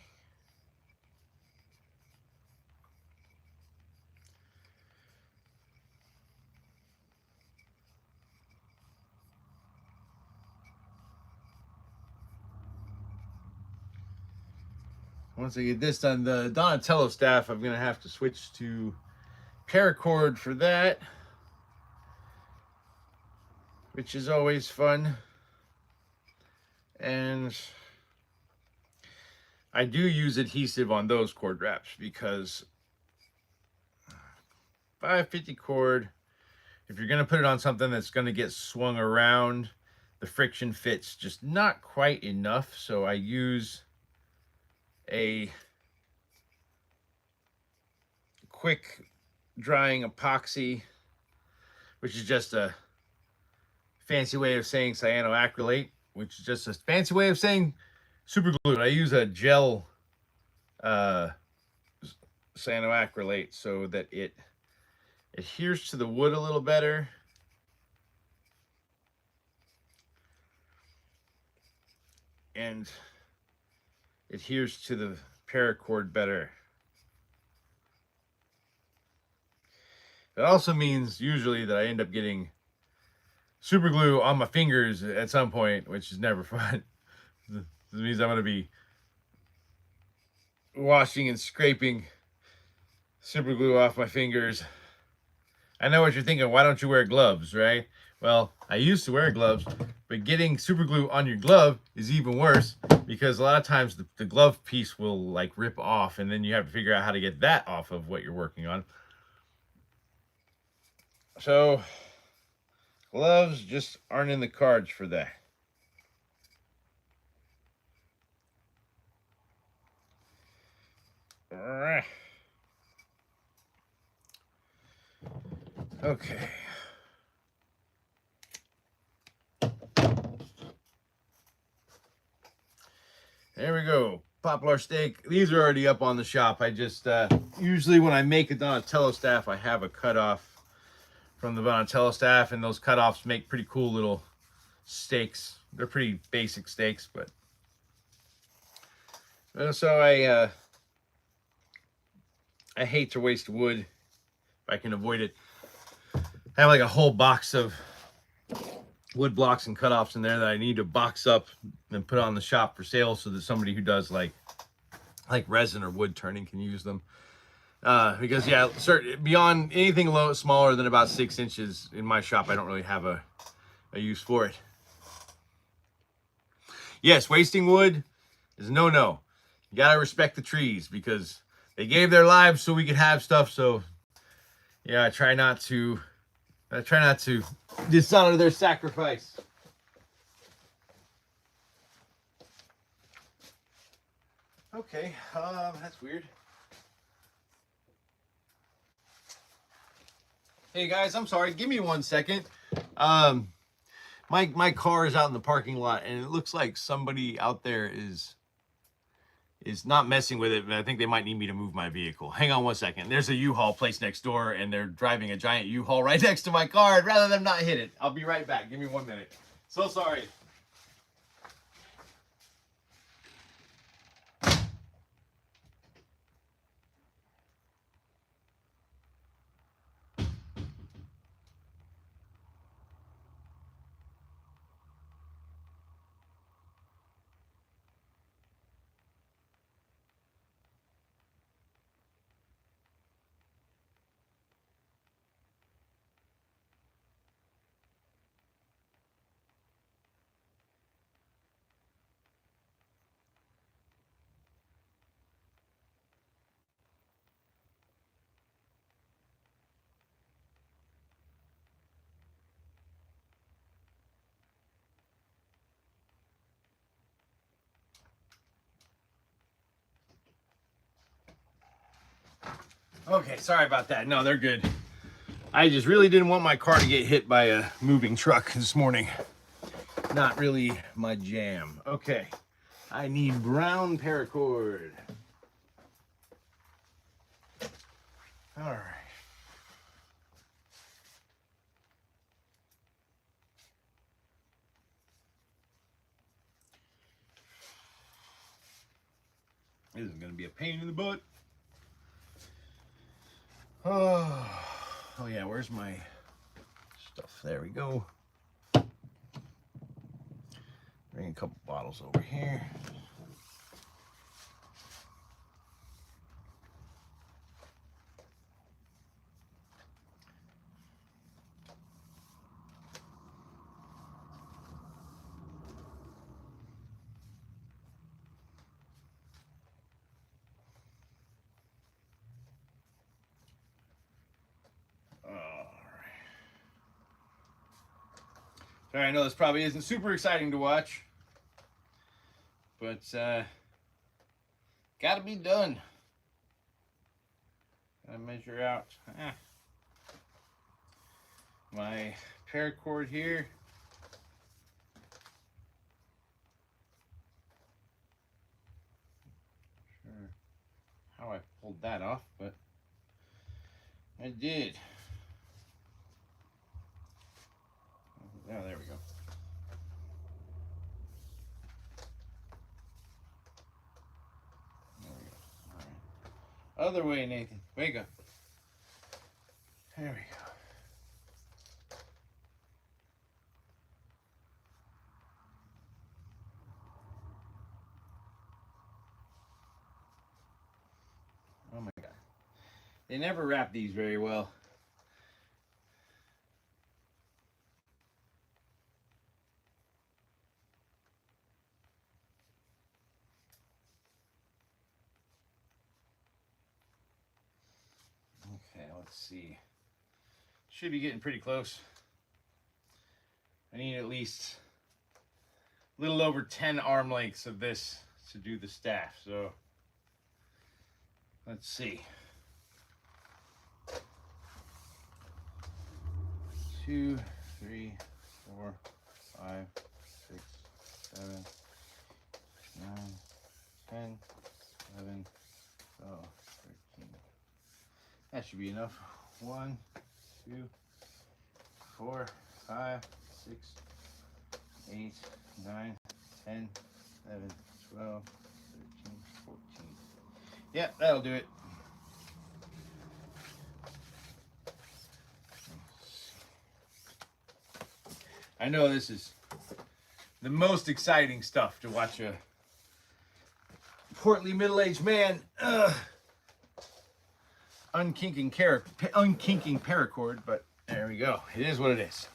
once I get this done, the Donatello staff, I'm gonna have to switch to Paracord for that, which is always fun. And I do use adhesive on those cord wraps because 550 cord, if you're going to put it on something that's going to get swung around, the friction fits just not quite enough. So I use a quick drying epoxy, which is just a fancy way of saying cyanoacrylate, which is just a fancy way of saying super glue. I use a gel cyanoacrylate so that it adheres to the wood a little better. And adheres to the paracord better. It also means usually that I end up getting super glue on my fingers at some point, which is never fun. This means I'm going to be washing and scraping super glue off my fingers. I know what you're thinking, why don't you wear gloves, right? Well, I used to wear gloves, but getting super glue on your glove is even worse because a lot of times the glove piece will like rip off and then you have to figure out how to get that off of what you're working on. So gloves just aren't in the cards for that. Okay. There we go. Poplar steak. These are already up on the shop. I just, usually when I make a Donatello staff, I have a cutoff from the Donatello staff, and those cutoffs make pretty cool little steaks. They're pretty basic steaks, but. So I hate to waste wood if I can avoid it. I have like a whole box of wood blocks and cutoffs in there that I need to box up and put on the shop for sale so that somebody who does like resin or wood turning can use them. Because yeah, beyond anything smaller than about 6 inches in my shop, I don't really have a use for it. Yes, wasting wood is no. You gotta respect the trees because they gave their lives so we could have stuff. So yeah, I try not to dishonor their sacrifice. Okay, that's weird. Hey guys, I'm sorry. Give me 1 second. My car is out in the parking lot, and it looks like somebody out there is not messing with it, but I think they might need me to move my vehicle. Hang on 1 second. There's a U-Haul place next door, and they're driving a giant U-Haul right next to my car. I'd rather them not hit it. I'll be right back. Give me 1 minute. So sorry. Okay, sorry about that. No, they're good. I just really didn't want my car to get hit by a moving truck this morning. Not really my jam. Okay, I need brown paracord. All right. This is going to be a pain in the butt. Oh yeah, where's my stuff? There we go. Bring a couple bottles over here. Sorry, I know this probably isn't super exciting to watch, but gotta be done. Gotta measure out my paracord here. Sure how I pulled that off, but I did. Oh, there we go. There we go. All right. Other way, Nathan. Wake up. There we go. Oh my God. They never wrap these very well. Okay, let's see. Should be getting pretty close. I need at least a little over 10 arm lengths of this to do the staff. So let's see. 2, 3, 4, 5, 6, 7, 9, 10, 11, 12, 13. That should be enough. 1, 2, 4, 5, 6, 8, 9, 10, 11, 12, 13, 14. Yeah, that'll do it. I know this is the most exciting stuff to watch a portly middle-aged man unkinking paracord, but there we go. It is what it is.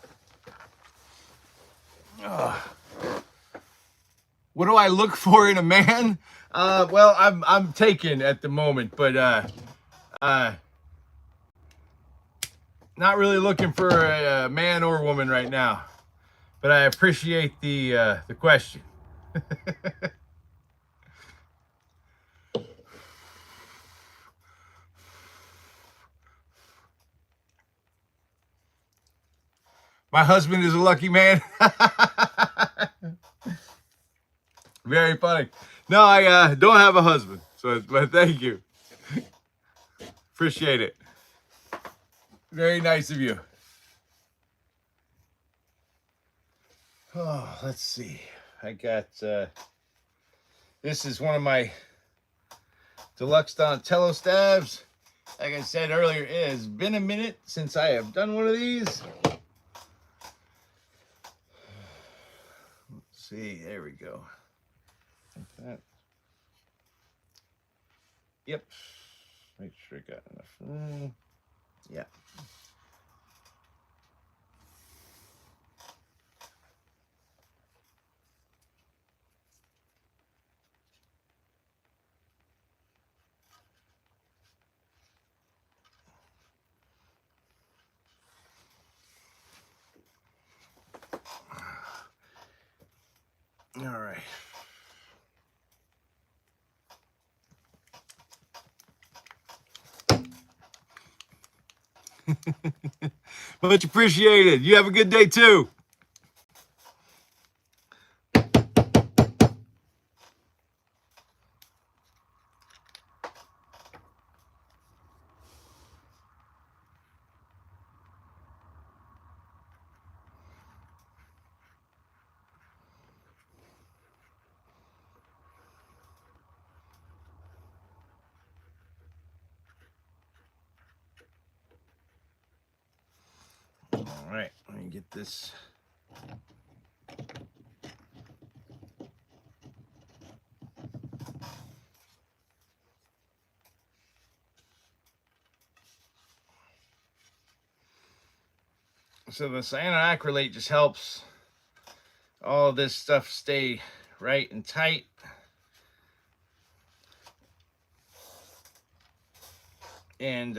What do I look for in a man? Well, I'm taken at the moment, but not really looking for a man or woman right now. But I appreciate the question. My husband is a lucky man. Very funny. No, I don't have a husband, but thank you. Appreciate it. Very nice of you. Oh, let's see. I got, this is one of my deluxe Donatello stabs. Like I said earlier, it has been a minute since I have done one of these. Let's see, there we go. Like that. Yep. Make sure I got enough room. Yeah. All right. Much appreciated. You have a good day too. All right, let me get this. So the cyanoacrylate just helps all this stuff stay right and tight. And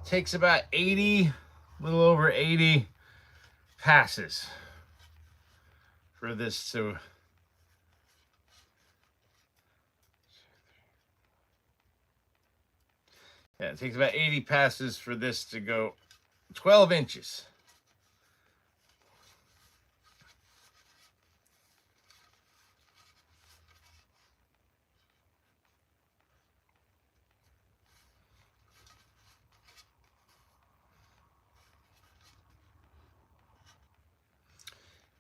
takes about 80 little over 80 passes for this to it takes about 80 passes for this to go 12 inches.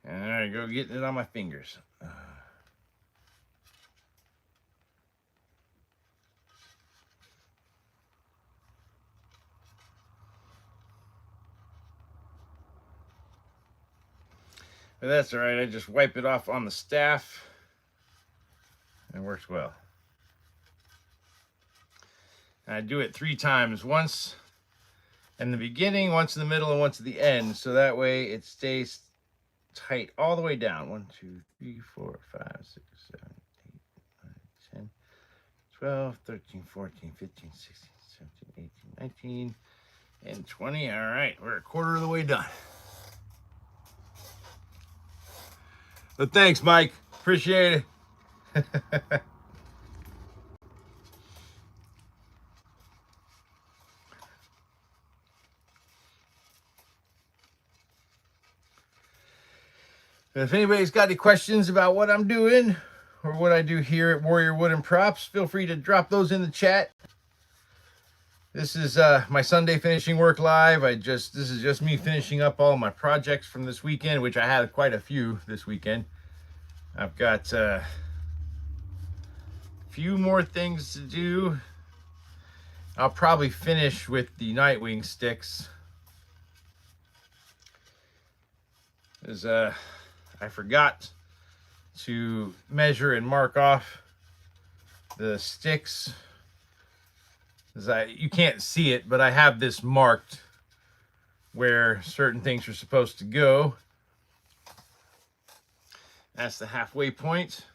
All right, go getting it on my fingers. But that's all right. I just wipe it off on the staff. It works well. And I do it 3 times. Once in the beginning, once in the middle, and once at the end. So that way it stays tight all the way down. 1, 2, 3, 4, 5, 6, 7, 8, 9, 10, 12, 13, 14, 15, 16, 17, 18, 19, and 20. All right, we're a quarter of the way done. But thanks, Mike. Appreciate it. If anybody's got any questions about what I'm doing or what I do here at Warrior Wooden Props, feel free to drop those in the chat. This is my Sunday finishing work live. This is just me finishing up all my projects from this weekend, which I had quite a few this weekend. I've got a few more things to do. I'll probably finish with the Nightwing sticks. I forgot to measure and mark off the sticks. You can't see it, but I have this marked where certain things are supposed to go. That's the halfway point.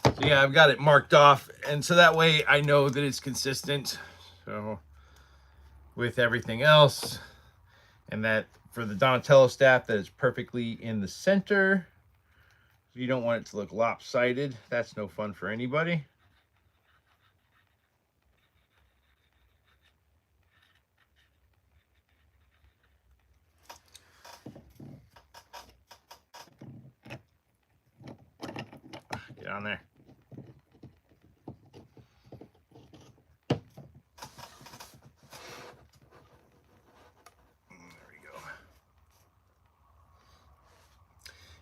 So yeah, I've got it marked off, and so that way I know that it's consistent. So with everything else, and that for the Donatello staff, that is perfectly in the center. You don't want it to look lopsided. That's no fun for anybody. Get on there.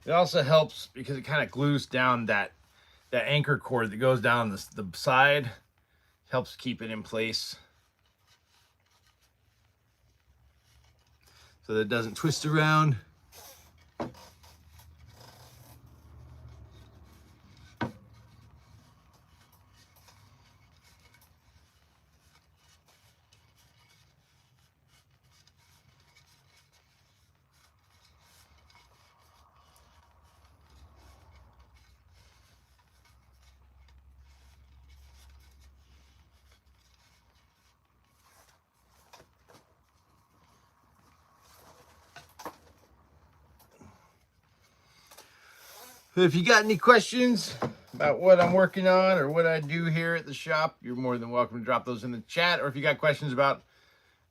It also helps because it kind of glues down that anchor cord that goes down the side. Helps keep it in place so that it doesn't twist around. If you got any questions about what I'm working on or what I do here at the shop, you're more than welcome to drop those in the chat. Or if you got questions about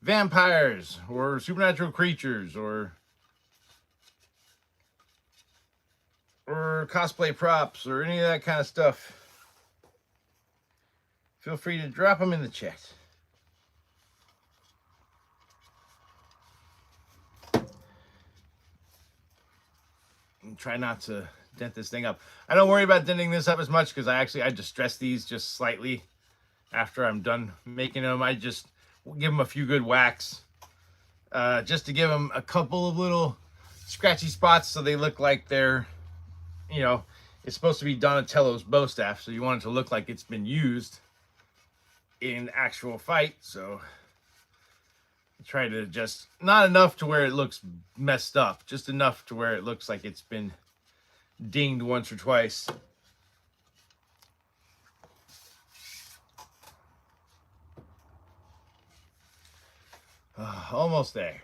vampires or supernatural creatures or cosplay props or any of that kind of stuff, feel free to drop them in the chat. And try not to dent this thing up. I don't worry about denting this up as much because I distress these just slightly after I'm done making them. I just give them a few good whacks just to give them a couple of little scratchy spots so they look like they're, you know, it's supposed to be Donatello's bow staff, so you want it to look like it's been used in actual fight. So I try to just, not enough to where it looks messed up, just enough to where it looks like it's been dinged once or twice. Almost there.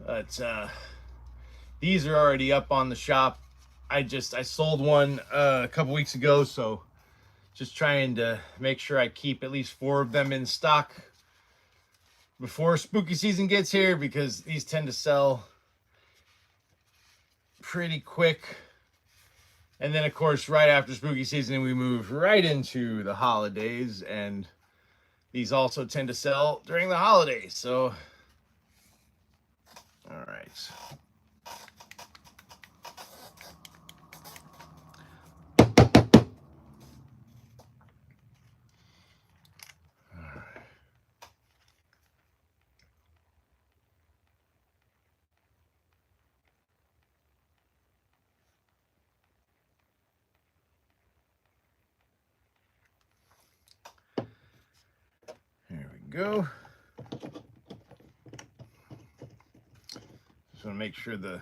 But these are already up on the shop. I sold one a couple weeks ago, so just trying to make sure I keep at least 4 of them in stock before spooky season gets here, because these tend to sell pretty quick. And then, of course, right after spooky season, we move right into the holidays, and these also tend to sell during the holidays. So, all right. There we go. Just want to make sure the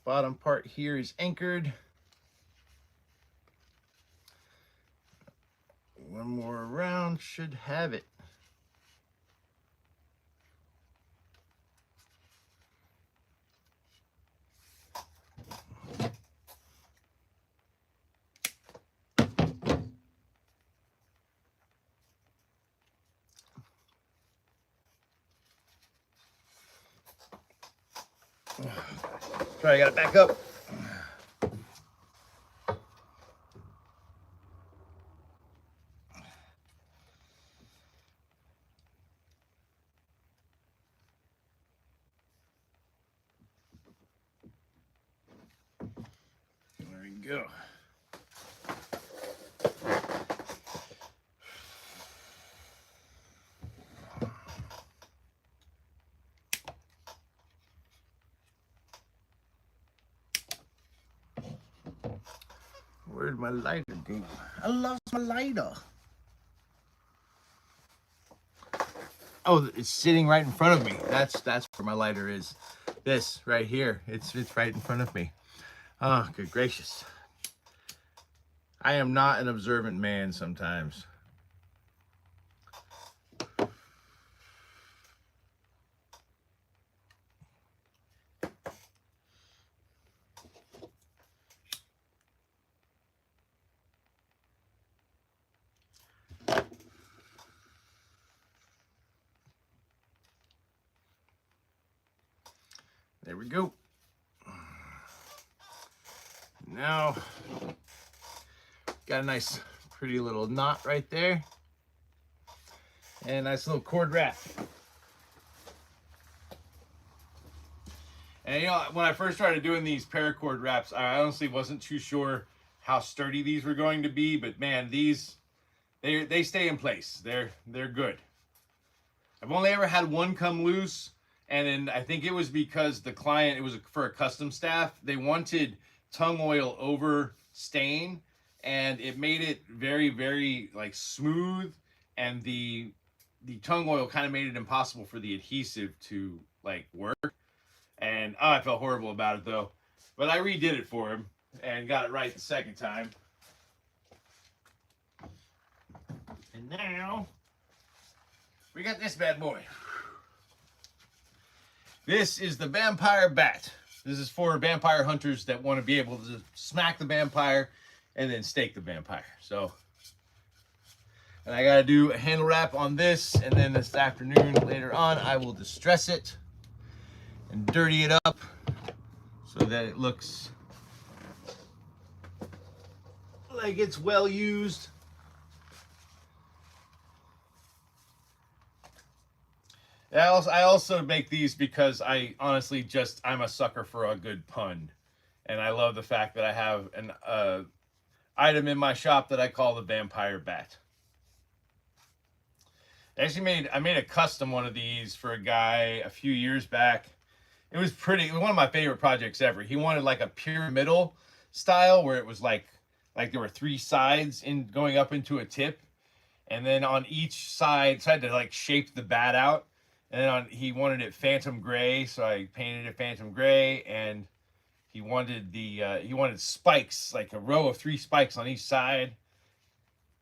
bottom part here is anchored. One more round should have it. Sorry, I got it back up. There we go. Where'd my lighter go? I lost my lighter. Oh, it's sitting right in front of me. That's where my lighter is. This right here. It's right in front of me. Oh, good gracious. I am not an observant man sometimes. There we go. Now, got a nice, pretty little knot right there. And a nice little cord wrap. And you know, when I first started doing these paracord wraps, I honestly wasn't too sure how sturdy these were going to be, but man, these, they stay in place. They're good. I've only ever had one come loose. And then I think it was because the client, it was for a custom staff, they wanted tongue oil over stain, and it made it very, very like smooth, and the tongue oil kind of made it impossible for the adhesive to like work. And oh, I felt horrible about it though. But I redid it for him and got it right the second time. And now we got this bad boy. This is the vampire bat. This is for vampire hunters that want to be able to smack the vampire and then stake the vampire. So, and I got to do a handle wrap on this, and then this afternoon, later on, I will distress it and dirty it up so that it looks like it's well used. I also make these because I honestly I'm a sucker for a good pun. And I love the fact that I have an item in my shop that I call the vampire bat. I made a custom one of these for a guy a few years back. It was one of my favorite projects ever. He wanted like a pyramidal style where it was like there were 3 sides going up into a tip. And then on each side, so I had to like shape the bat out. And then he wanted it phantom gray, so I painted it phantom gray, and He wanted spikes, like a row of 3 spikes on each side.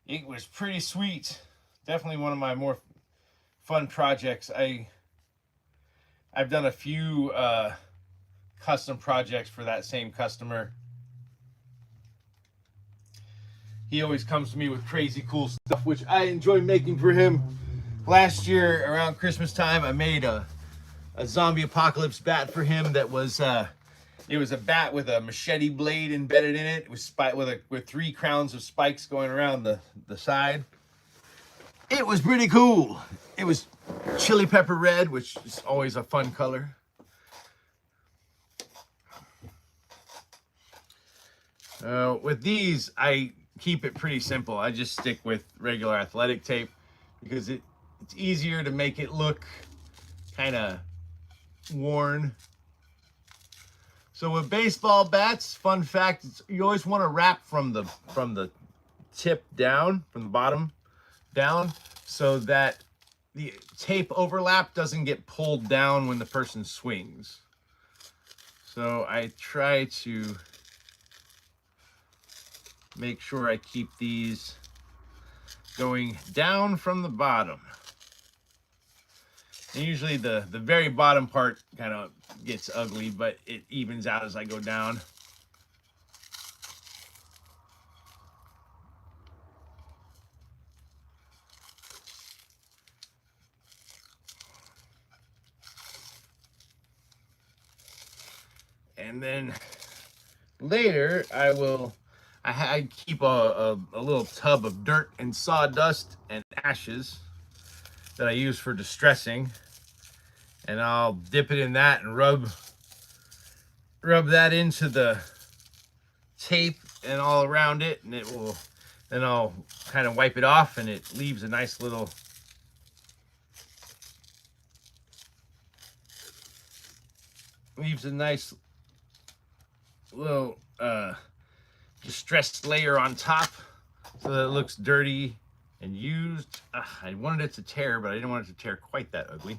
It was pretty sweet. Definitely one of my more fun projects. I've done a few custom projects for that same customer. He always comes to me with crazy cool stuff, which I enjoy making for him. Last year around Christmas time, I made a zombie apocalypse bat for him that was it was a bat with a machete blade embedded in it. It was with 3 crowns of spikes going around the side. It was pretty cool. It was chili pepper red, which is always a fun color. With these, I keep it pretty simple. I just stick with regular athletic tape because it's easier to make it look kind of worn. So with baseball bats, fun fact, you always want to wrap from the tip down, from the bottom down, so that the tape overlap doesn't get pulled down when the person swings. So I try to make sure I keep these going down from the bottom. And usually the very bottom part kind of gets ugly, but it evens out as I go down. And then later I keep a little tub of dirt and sawdust and ashes that I use for distressing, and I'll dip it in that and rub that into the tape and all around it, and then I'll kind of wipe it off, and it leaves a nice little distressed layer on top so that it looks dirty and used. I wanted it to tear, but I didn't want it to tear quite that ugly.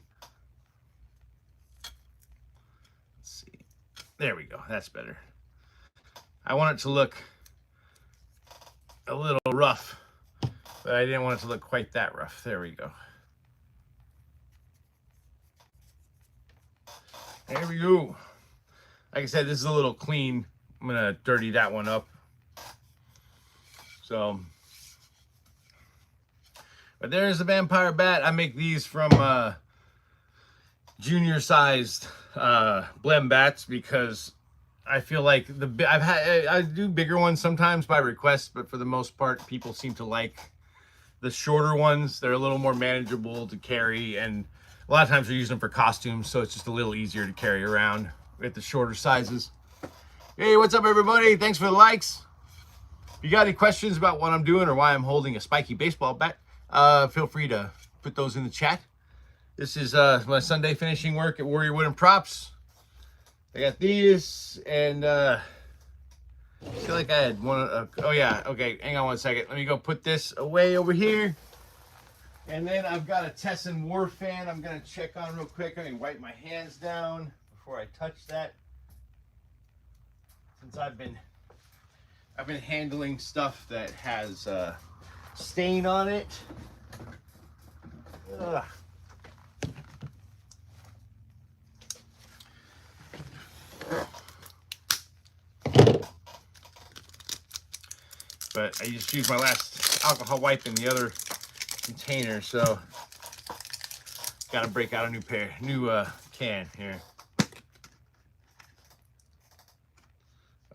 Let's see. There we go. That's better. I want it to look a little rough, but I didn't want it to look quite that rough. There we go. There we go. Like I said, this is a little clean. I'm gonna dirty that one up. So, but there's the vampire bat. I make these from junior sized blem bats because I feel like I do bigger ones sometimes by request, but for the most part, people seem to like the shorter ones. They're a little more manageable to carry, and a lot of times we're using them for costumes, so it's just a little easier to carry around with the shorter sizes. Hey, what's up, everybody? Thanks for the likes. If you got any questions about what I'm doing or why I'm holding a spiky baseball bat, feel free to put those in the chat. This is my Sunday finishing work at Warrior Wooden Props. I got these, and I feel like I had one. Oh yeah, okay, hang on one second. Let me go put this away over here. And then I've got a Tessin War fan I'm gonna check on real quick. I can wipe my hands down before I touch that, since I've been handling stuff that has stain on it. Ugh. But I just used my last alcohol wipe in the other container, so gotta break out a new can here.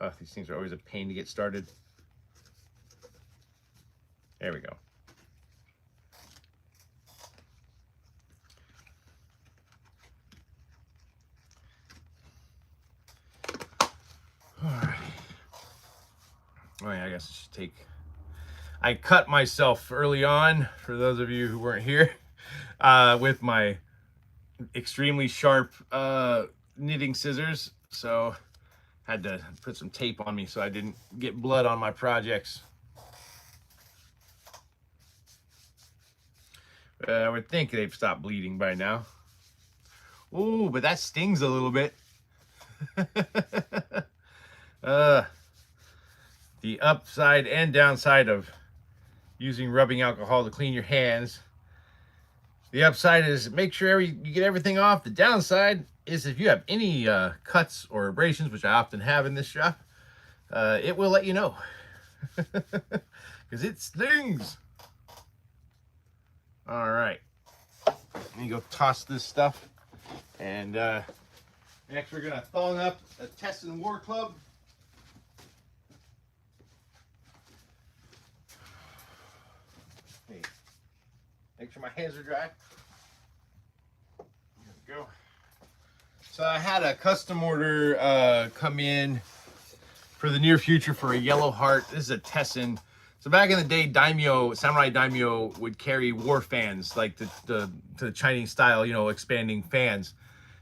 Oh, these things are always a pain to get started. There we go. All right. Oh yeah, I guess I should take. I cut myself early on, for those of you who weren't here, with my extremely sharp knitting scissors. So had to put some tape on me so I didn't get blood on my projects. I would think they've stopped bleeding by now. Ooh, but that stings a little bit. The upside and downside of using rubbing alcohol to clean your hands. The upside is make sure you get everything off. The downside is if you have any cuts or abrasions, which I often have in this shop, it will let you know. Because it stings. All right. Let me go toss this stuff. And next we're going to thong up a Tessin War Club. Okay. Make sure my hands are dry. There we go. So I had a custom order come in for the near future for a yellow heart. This is a Tessin. So back in the day, samurai daimyo would carry war fans, like the Chinese style, you know, expanding fans.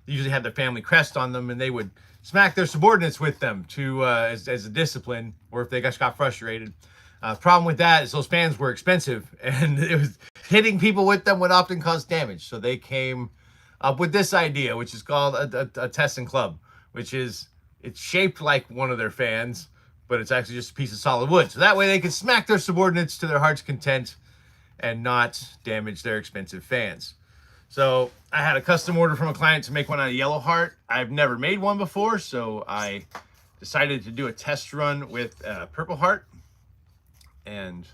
They usually had their family crest on them, and they would smack their subordinates with them to as a discipline, or if they got frustrated. Problem with that is those fans were expensive, and it was hitting people with them would often cause damage. So they came up with this idea, which is called a Tessin Club, which is it's shaped like one of their fans, but it's actually just a piece of solid wood. So that way they can smack their subordinates to their heart's content and not damage their expensive fans. So I had a custom order from a client to make one out of yellow heart. I've never made one before, so I decided to do a test run with purple heart. And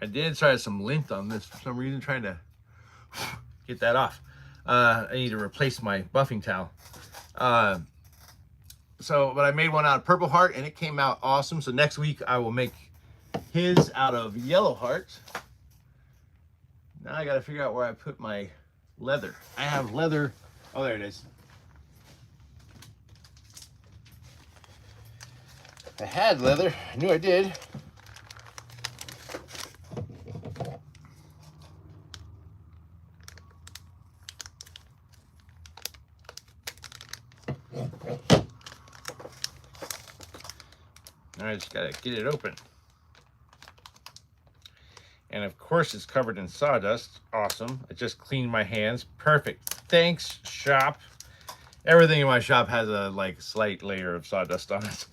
I did try some lint on this for some reason, trying to get that off. I need to replace my buffing towel. But I made one out of purple heart, and it came out awesome. So next week I will make his out of yellow heart. Now I got to figure out where I put my leather. I have leather. Oh, there it is. I had leather. I knew I did. I just gotta get it open. And of course it's covered in sawdust. Awesome. I just cleaned my hands. Perfect. Thanks, shop. Everything in my shop has a slight layer of sawdust on it.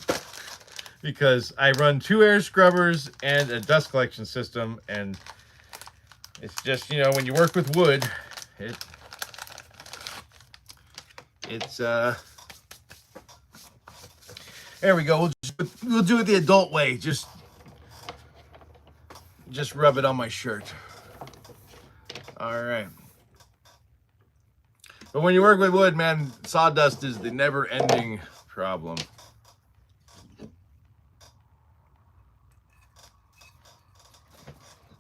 Because I run 2 air scrubbers and a dust collection system, and it's just, you know, when you work with wood, it's there we go. We'll do it the adult way. Just rub it on my shirt. All right. But when you work with wood, man, sawdust is the never-ending problem.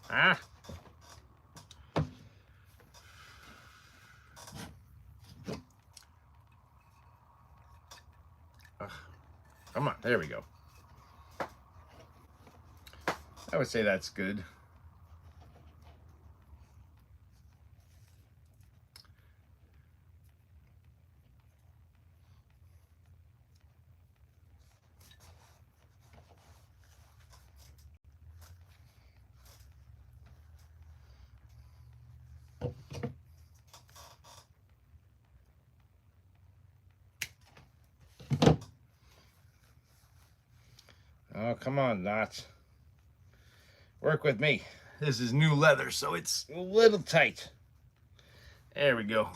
Ah. Come on, there we go. I would say that's good. Oh, come on, Knots. Work with me. This is new leather, so it's a little tight. There we go.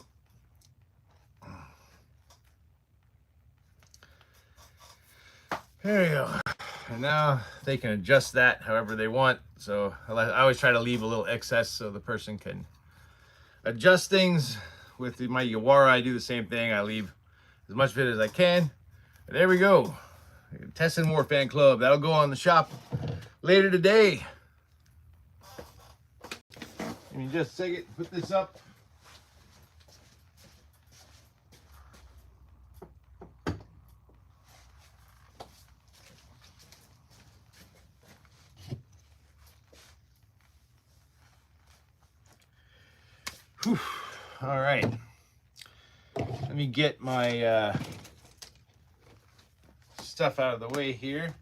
There you go. And now they can adjust that however they want. So I always try to leave a little excess so the person can adjust things. With my Yawara, I do the same thing. I leave as much of it as I can. And there we go. Tessin War Fan Club. That'll go on the shop later today. Give me just a second. Put this up. Whew. All right. Let me get my stuff out of the way here.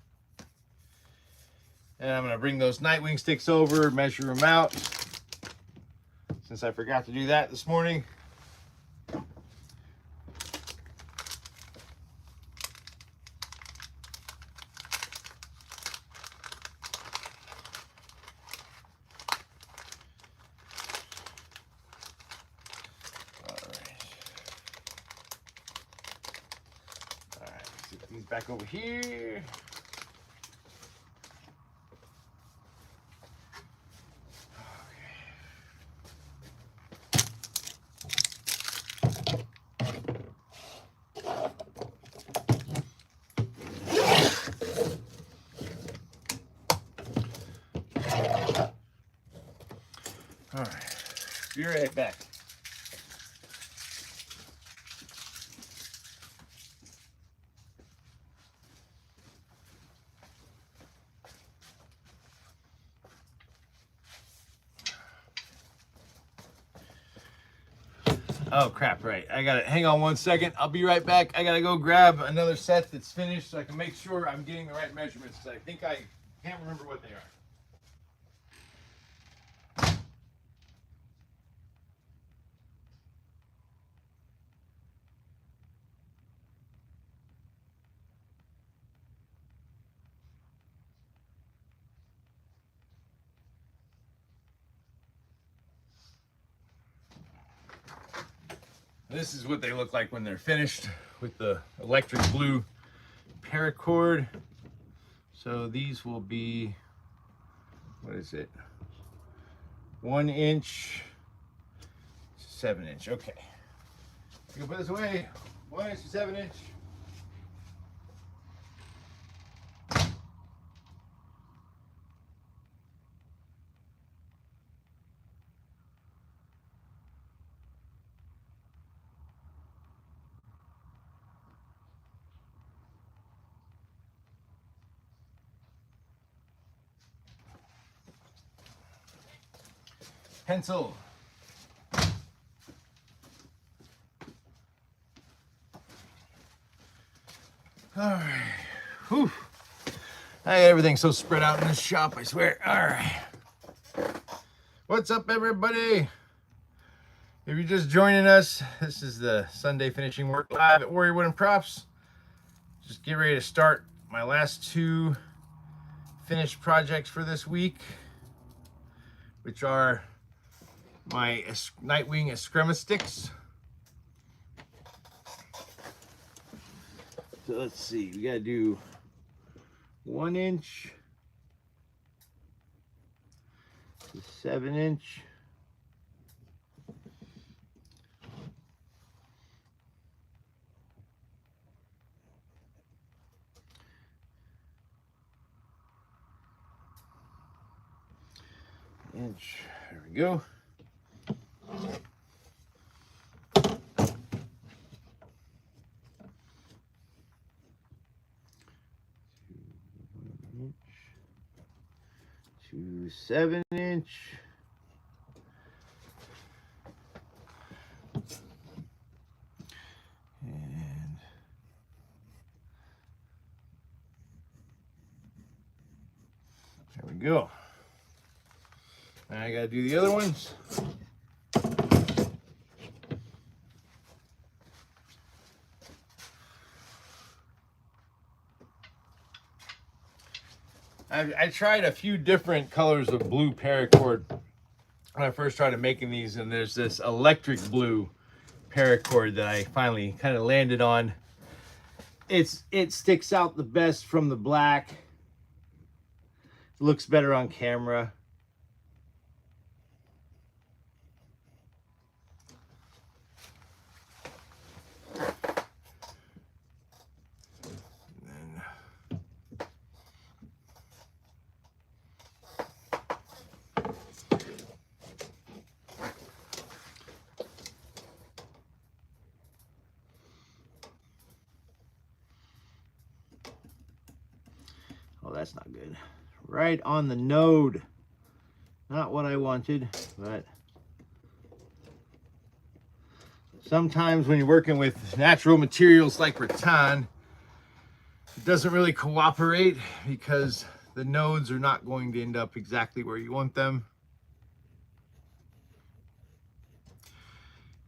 And I'm going to bring those Nightwing sticks over, measure them out, since I forgot to do that this morning. these back over here. All right, be right back. Oh crap, right. I gotta hang on 1 second. I'll be right back. I gotta go grab another set that's finished so I can make sure I'm getting the right measurements. I think I can't remember what they are. This is what they look like when they're finished with the electric blue paracord. So these will be, what is it? 1 inch, 7 inch. Okay. You can put this away. 1 inch to 7 inch. Pencil. All right. Whew. Everything's so spread out in this shop, I swear. All right. What's up, everybody? If you're just joining us, this is the Sunday Finishing Work Live at Warrior Wooden Props. Just get ready to start my last 2 finished projects for this week, which are my Nightwing Screma sticks. So let's see, we gotta do 1 inch to 7 inch. Inch, there we go. To 7 inch. And there we go. Now I gotta do the other ones. I tried a few different colors of blue paracord when I first started making these, and there's this electric blue paracord that I finally kind of landed on. It sticks out the best from the black. It looks better on camera. Oh, that's not good. Right on the node. Not what I wanted, but sometimes when you're working with natural materials like rattan, it doesn't really cooperate because the nodes are not going to end up exactly where you want them.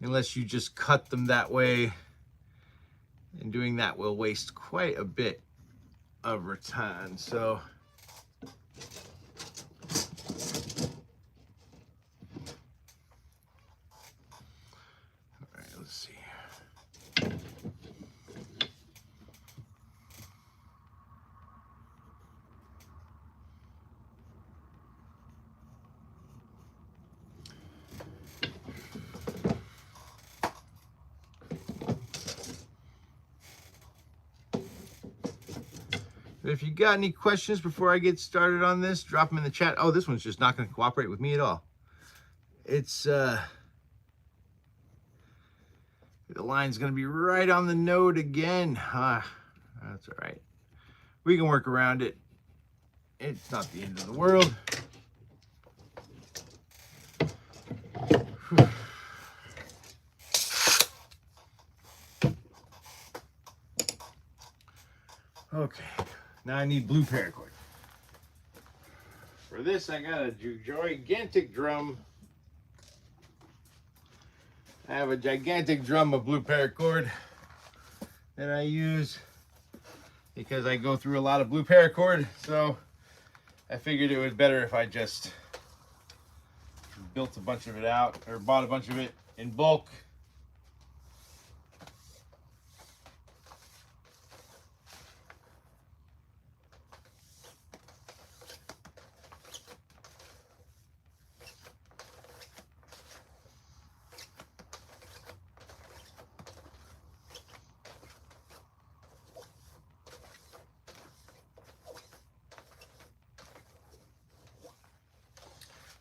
Unless you just cut them that way, and doing that will waste quite a bit of rattan. So all right, let's see. If you got any questions before I get started on this, drop them in the chat. Oh, this one's just not going to cooperate with me at all. It's, the line's going to be right on the node again. That's all right. We can work around it. It's not the end of the world. Whew. Okay, now I need blue paracord. For this, I got a gigantic drum. I have a gigantic drum of blue paracord that I use because I go through a lot of blue paracord. So I figured it was better if I just built a bunch of it out, or bought a bunch of it in bulk.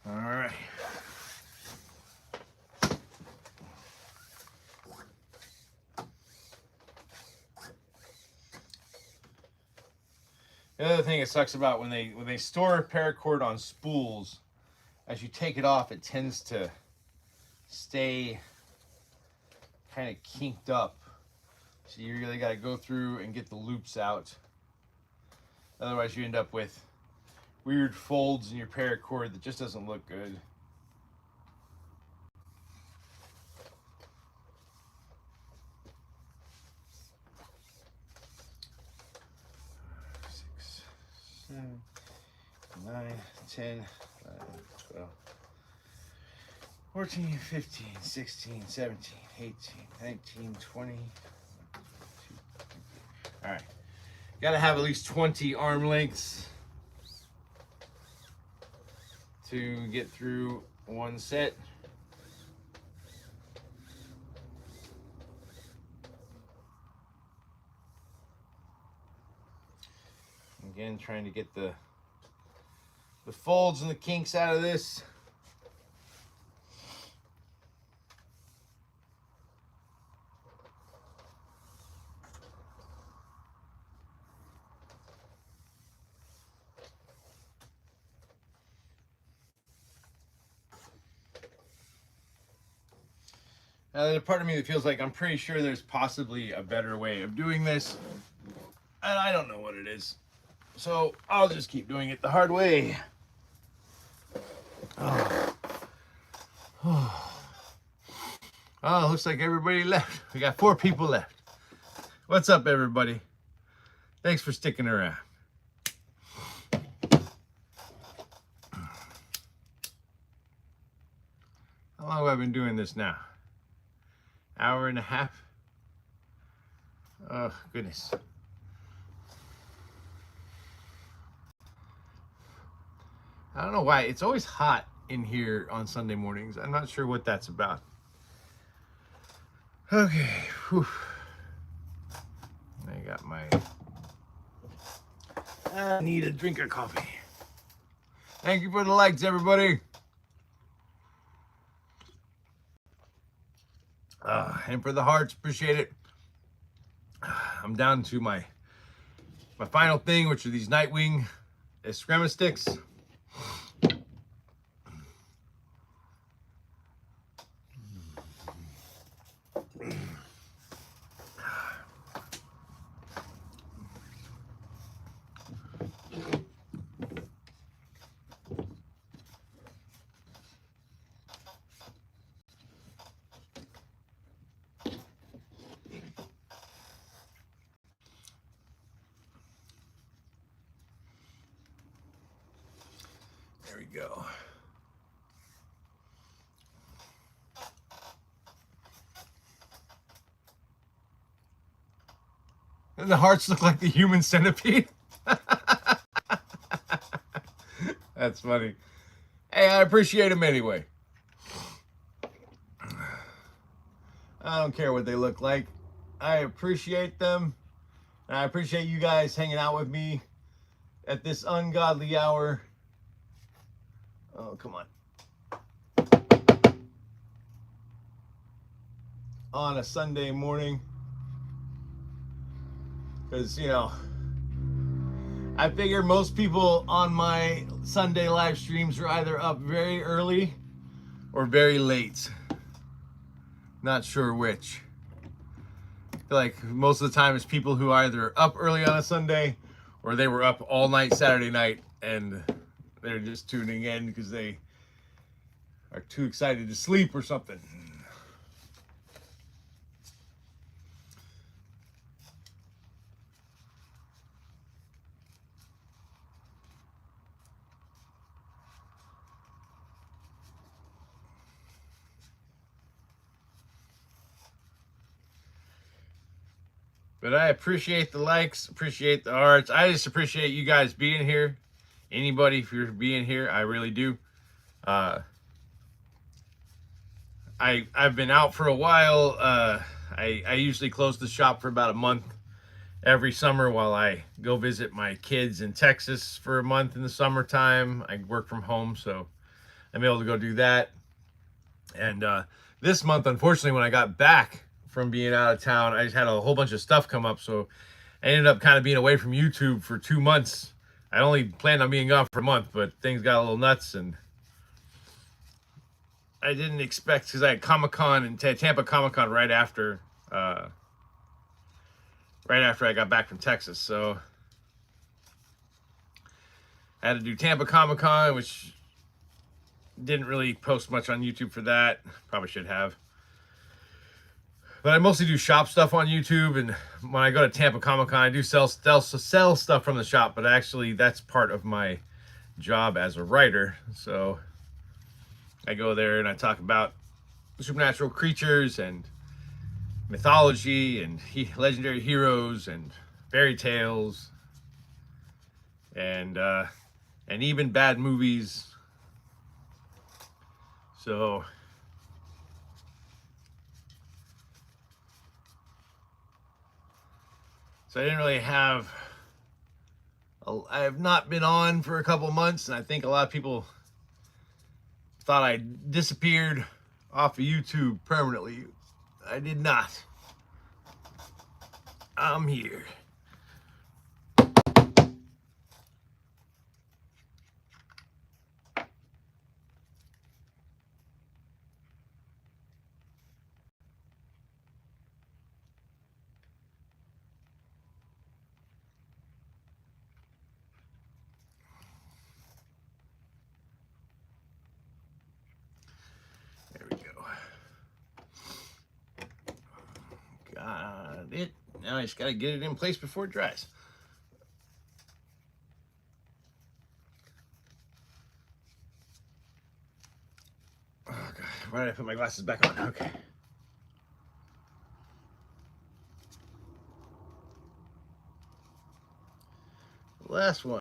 All right. The other thing it sucks about when they store paracord on spools, as you take it off, it tends to stay kind of kinked up. So you really got to go through and get the loops out. Otherwise, you end up with weird folds in your paracord that just doesn't look good. Six, 7, 9, 10, 11, 12, 14, 15, 16, 17, 18, 19, 20. All right. Got to have at least 20 arm lengths to get through one set. Again, trying to get the folds and the kinks out of this. There's a part of me that feels like I'm pretty sure there's possibly a better way of doing this, and I don't know what it is. So I'll just keep doing it the hard way. Oh, looks like everybody left. We got 4 people left. What's up, everybody? Thanks for sticking around. How long have I been doing this now? Hour and a half? Oh, goodness. I don't know why. It's always hot in here on Sunday mornings. I'm not sure what that's about. Okay. Whew. I got my... I need a drink of coffee. Thank you for the likes, everybody. And for the hearts, appreciate it. I'm down to my final thing, which are these Nightwing Screma sticks. There we go. And the hearts look like the human centipede. That's funny. Hey, I appreciate them anyway. I don't care what they look like. I appreciate them. And I appreciate you guys hanging out with me at this ungodly hour. Oh, come on. On a Sunday morning. Because, you know, I figure most people on my Sunday live streams are either up very early or very late. Not sure which. I feel like most of the time it's people who are either up early on a Sunday or they were up all night Saturday night and they're just tuning in because they are too excited to sleep or something. But I appreciate the likes, appreciate the hearts. I just appreciate you guys being here. Anybody, if you're being here, I really do. I've been out for a while. I usually close the shop for about a month every summer while I go visit my kids in Texas for a month in the summertime. I work from home, so I'm able to go do that. And this month, unfortunately, when I got back from being out of town, I just had a whole bunch of stuff come up, so I ended up kind of being away from YouTube for 2 months. I only planned on being gone for a month, but things got a little nuts, and I didn't expect, because I had Comic-Con and Tampa Comic-Con right after I got back from Texas, so I had to do Tampa Comic-Con, which didn't really post much on YouTube for that. Probably should have. But I mostly do shop stuff on YouTube, and when I go to Tampa Comic Con, I do sell stuff from the shop, but actually that's part of my job as a writer. So I go there and I talk about supernatural creatures and mythology and legendary heroes and fairy tales and even bad movies. So I didn't really have, I have not been on for a couple months, and I think a lot of people thought I disappeared off of YouTube permanently. I did not. I'm here. It. Now I just gotta get it in place before it dries. Oh God, why did I put my glasses back on? Okay. Last one.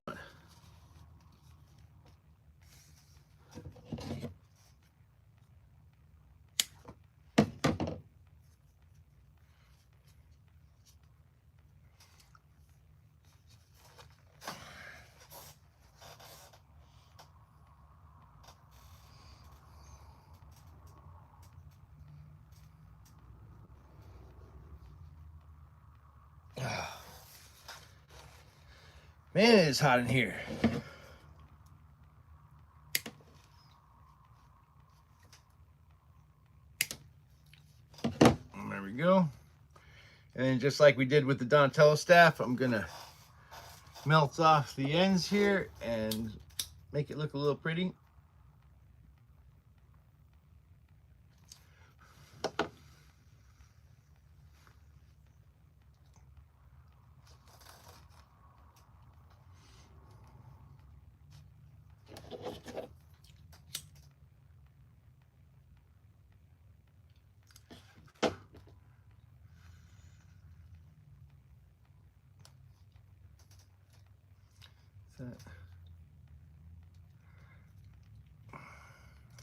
Man, it's hot in here. There we go. And just like we did with the Donatello staff, I'm gonna melt off the ends here and make it look a little pretty.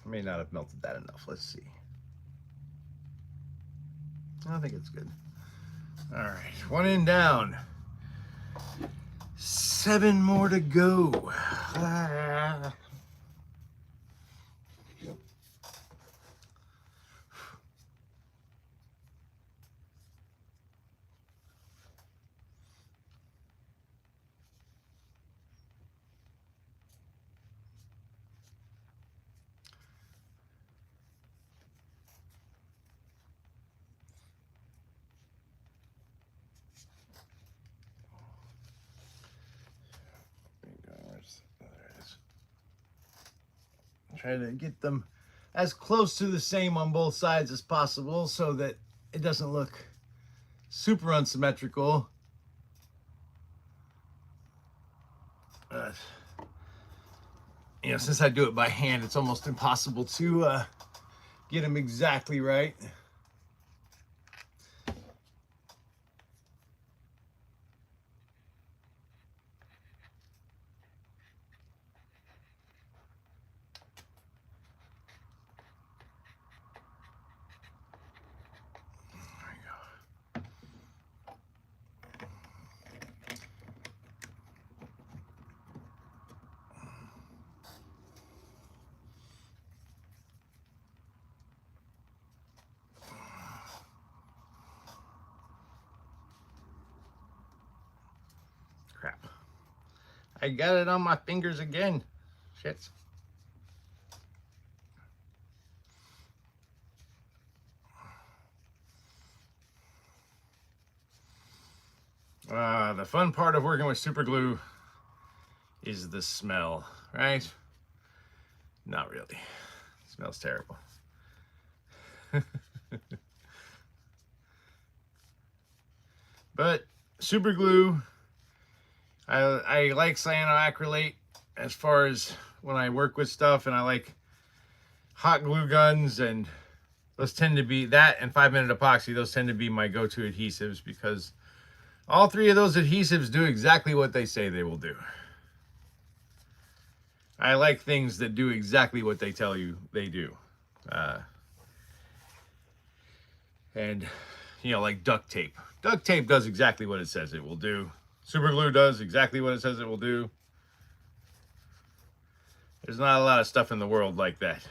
I may not have melted that enough. Let's see. I think it's good. All right, one end down. 7 more to go. Ah. Try to get them as close to the same on both sides as possible so that it doesn't look super unsymmetrical. You know, since I do it by hand, it's almost impossible to get them exactly right. Crap. I got it on my fingers again. Shit. The fun part of working with super glue is the smell, right? Not really. It smells terrible. But super glue, I like cyanoacrylate as far as when I work with stuff, and I like hot glue guns, and those tend to be, that and 5-minute epoxy, those tend to be my go-to adhesives because all 3 of those adhesives do exactly what they say they will do. I like things that do exactly what they tell you they do. And, you know, like duct tape. Duct tape does exactly what it says it will do. Super glue does exactly what it says it will do. There's not a lot of stuff in the world like that.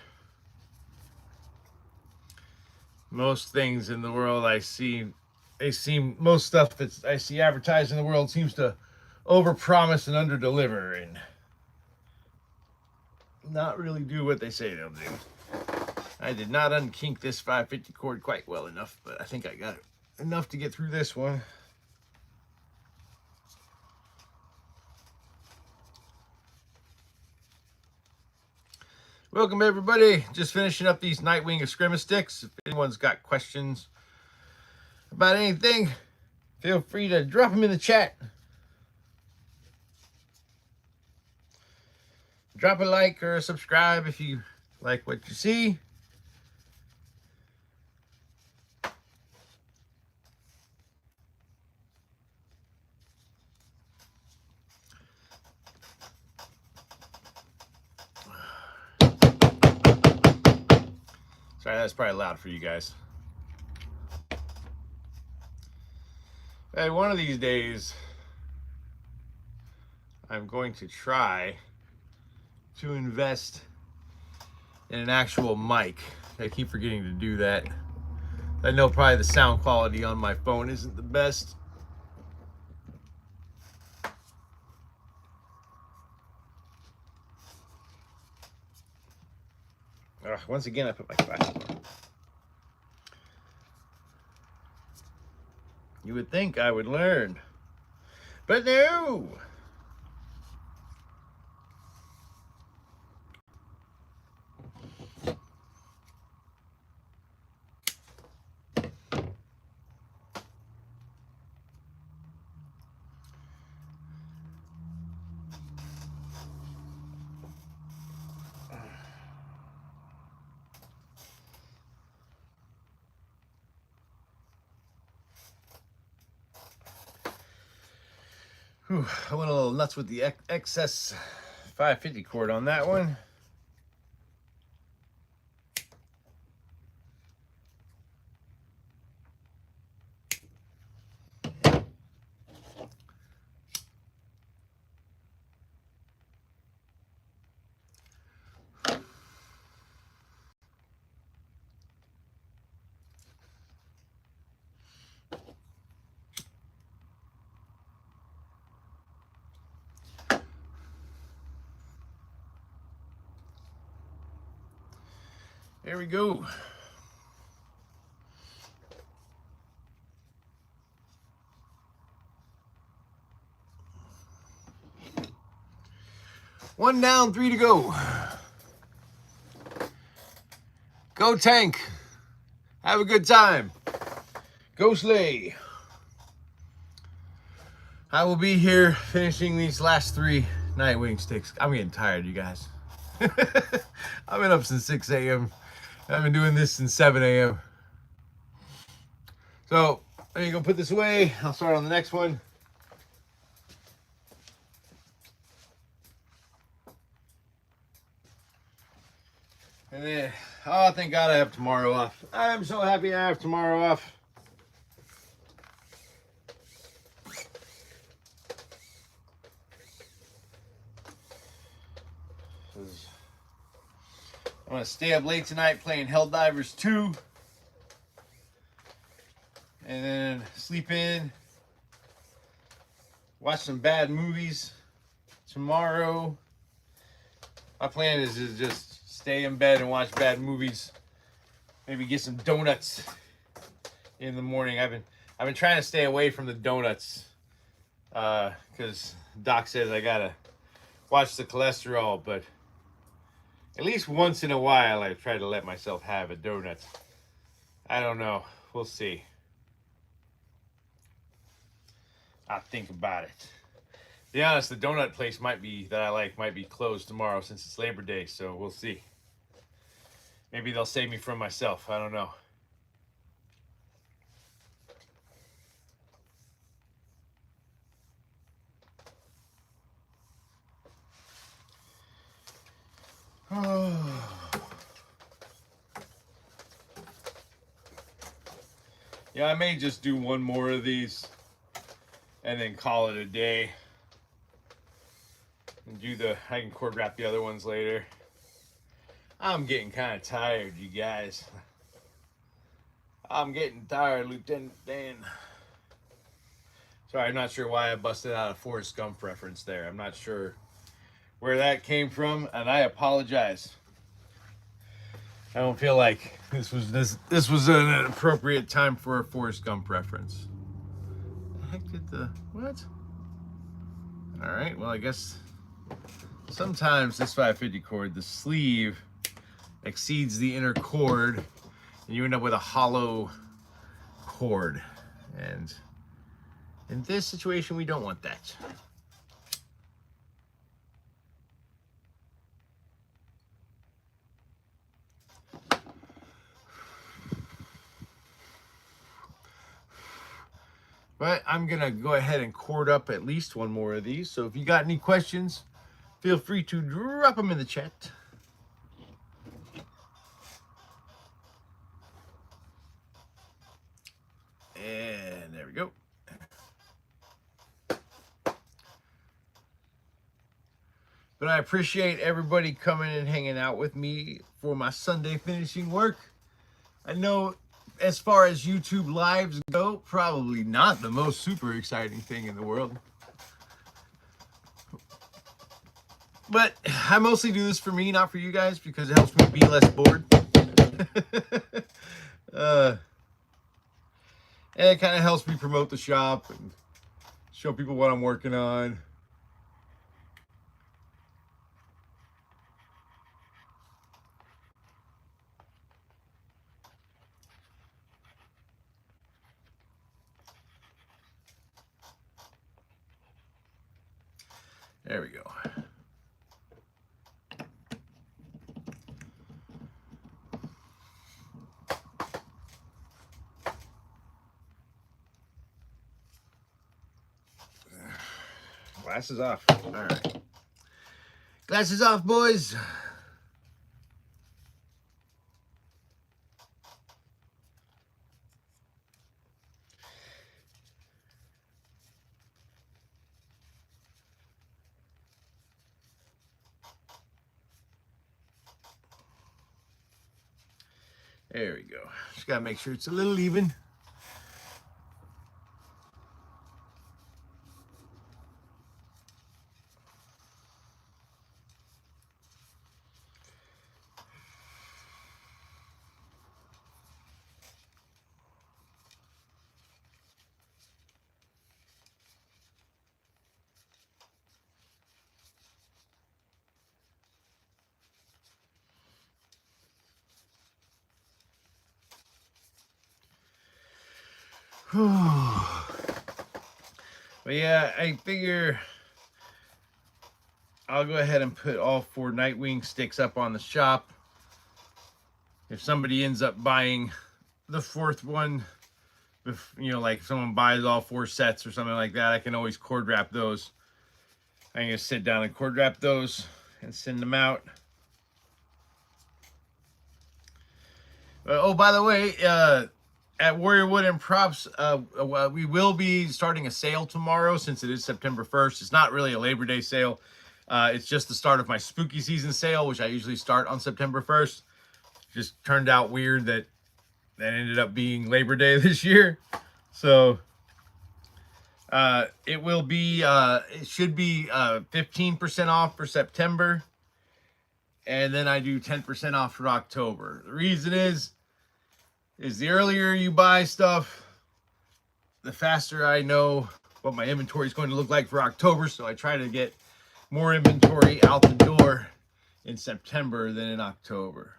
Most things in the world most stuff that I see advertised in the world seems to overpromise and underdeliver and not really do what they say they'll do. I did not unkink this 550 cord quite well enough, but I think I got it enough to get through this one. Welcome everybody. Just finishing up these Nightwing Screma sticks. If anyone's got questions about anything, feel free to drop them in the chat. Drop a like or a subscribe if you like what you see. Sorry, that's probably loud for you guys. Hey, one of these days, I'm going to try to invest in an actual mic. I keep forgetting to do that. I know probably the sound quality on my phone isn't the best. Once again, I put my glasses on. You would think I would learn, but no. Whew, I went a little nuts with the excess 550 cord on that one. there we go. One down, 3 to go. Go tank. Have a good time. Go slay. I will be here finishing these last 3 Nightwing sticks. I'm getting tired, you guys. I've been up since 6 a.m. I've been doing this since 7 a.m. So, I'm gonna put this away. I'll start on the next one. And then, oh, thank God I have tomorrow off. I'm so happy I have tomorrow off. I'm going to stay up late tonight playing Helldivers 2. And then sleep in. Watch some bad movies tomorrow. My plan is to just stay in bed and watch bad movies. Maybe get some donuts in the morning. I've been trying to stay away from the donuts because Doc says I gotta watch the cholesterol, but at least once in a while I try to let myself have a donut. I don't know. We'll see. I'll think about it. To be honest, the donut place might be closed tomorrow since it's Labor Day, so we'll see. Maybe they'll save me from myself. I don't know. Yeah, I may just do one more of these and then call it a day. And I can cord wrap the other ones later. I'm getting kind of tired, you guys. I'm getting tired, Lieutenant Dan. Sorry, I'm not sure why I busted out a Forrest Gump reference there. I'm not sure where that came from, and I apologize. I don't feel like this was an appropriate time for a Forrest Gump reference. The heck did the what? All right, well I guess sometimes this 550 cord, the sleeve exceeds the inner cord, and you end up with a hollow cord. And in this situation, we don't want that. But I'm gonna go ahead and cord up at least one more of these. So if you got any questions, feel free to drop them in the chat. And there we go. But I appreciate everybody coming and hanging out with me for my Sunday finishing work. I know as far as YouTube lives go, probably not the most super exciting thing in the world. But I mostly do this for me, not for you guys, because it helps me be less bored. And it kind of helps me promote the shop and show people what I'm working on. There we go. Glasses off. All right. Glasses off, boys. There we go. Just gotta make sure it's a little even. But yeah, I figure I'll go ahead and put all 4 Nightwing sticks up on the shop. If somebody ends up buying the 4th one, if, you know, like if someone buys all 4 sets or something like that, I can always cord wrap those. I can just sit down and cord wrap those and send them out. Oh, by the way, at Warrior Wood and Props, we will be starting a sale tomorrow since it is September 1st. It's not really a Labor Day sale. It's just the start of my spooky season sale, which I usually start on September 1st. Just turned out weird that ended up being Labor Day this year. So it will be, it should be 15% off for September. And then I do 10% off for October. The reason is the earlier you buy stuff, the faster I know what my inventory is going to look like for October. So I try to get more inventory out the door in September than in October.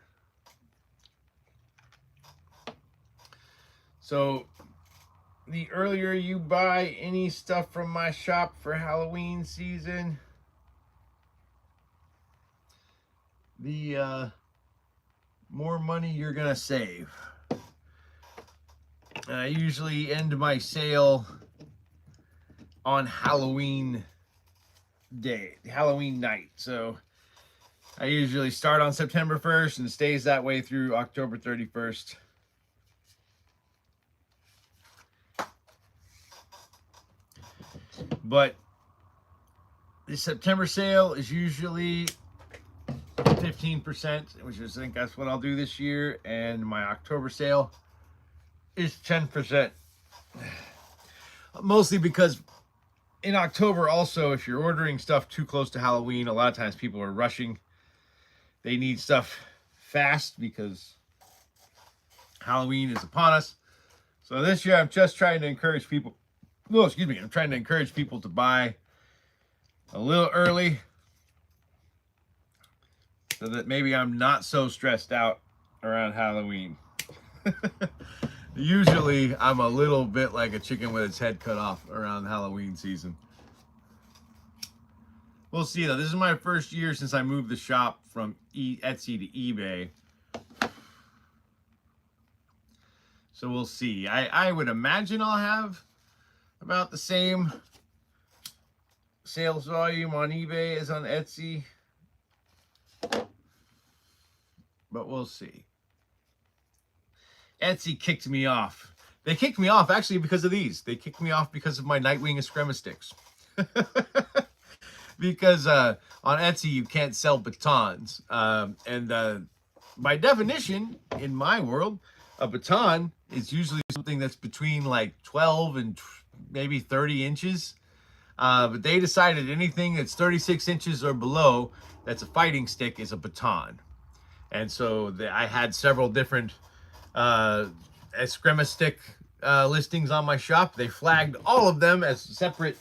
So the earlier you buy any stuff from my shop for Halloween season, the more money you're gonna save. I usually end my sale on Halloween day, Halloween night. So I usually start on September 1st and stays that way through October 31st. But the September sale is usually 15%, which I think that's what I'll do this year. And my October sale is 10%. Mostly because in October also, if you're ordering stuff too close to Halloween, a lot of times people are rushing. They need stuff fast because Halloween is upon us. So this year I'm just trying to encourage people. No, excuse me. I'm trying to encourage people to buy a little early so that maybe I'm not so stressed out around Halloween. Usually I'm a little bit like a chicken with its head cut off around Halloween season. We'll see though. This is my first year since I moved the shop from Etsy to eBay. So we'll see. I would imagine I'll have about the same sales volume on eBay as on Etsy. But we'll see. Etsy kicked me off. They kicked me off actually because of these. They kicked me off because of my Nightwing and Screma sticks. Because on Etsy you can't sell batons. And by definition, in my world, a baton is usually something that's between like 12 and maybe 30 inches. But they decided anything that's 36 inches or below that's a fighting stick is a baton. And so I had several different Screma stick listings on my shop. They flagged all of them as separate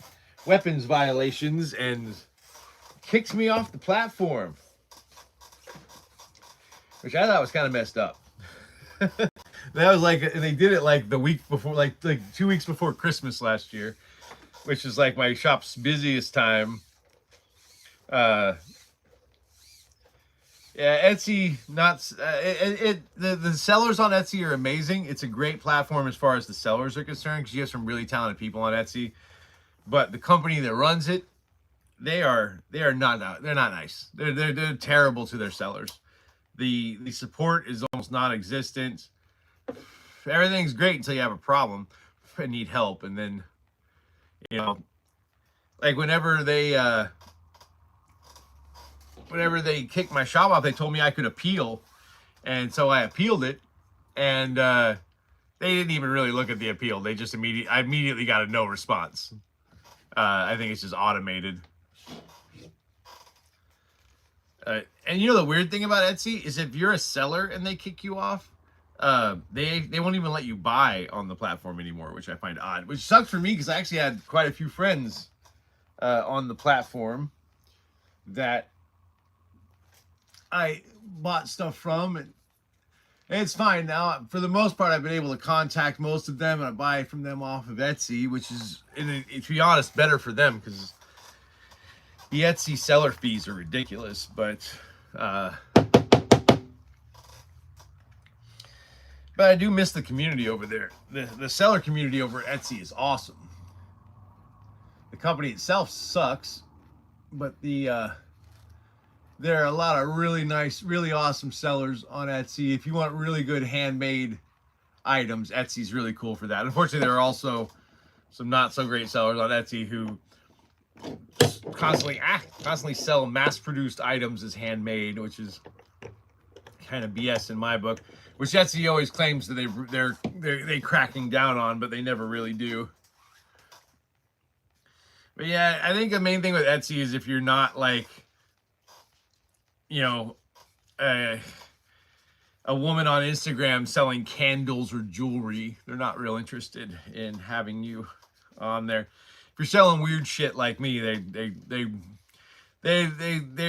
weapons violations and kicked me off the platform, which I thought was kind of messed up. That was like, and they did it like the week before, like 2 weeks before Christmas last year, which is like my shop's busiest time. Yeah, Etsy, the sellers on Etsy are amazing. It's a great platform as far as the sellers are concerned because you have some really talented people on Etsy. But the company that runs it, they're not nice. They're terrible to their sellers. The support is almost non-existent. Everything's great until you have a problem and need help, and then, you know, like whenever they kicked my shop off, they told me I could appeal, and so I appealed it, and they didn't even really look at the appeal. They just I immediately got a no response. I think it's just automated. And you know the weird thing about Etsy is if you're a seller and they kick you off, they won't even let you buy on the platform anymore, which I find odd. Which sucks for me because I actually had quite a few friends on the platform that I bought stuff from, and And it's fine now. For the most part, I've been able to contact most of them, and I buy from them off of Etsy, which is, to be honest, better for them because the Etsy seller fees are ridiculous. But I do miss the community over there. The seller community over at Etsy is awesome. The company itself sucks, but there are a lot of really nice, really awesome sellers on Etsy. If you want really good handmade items, Etsy's really cool for that. Unfortunately, there are also some not so great sellers on Etsy who constantly sell mass-produced items as handmade, which is kind of BS in my book. Which Etsy always claims that they're cracking down on, but they never really do. But yeah, I think the main thing with Etsy is if you're not like, you know, a woman on Instagram selling candles or jewelry, they're not real interested in having you on there. If you're selling weird shit like me, they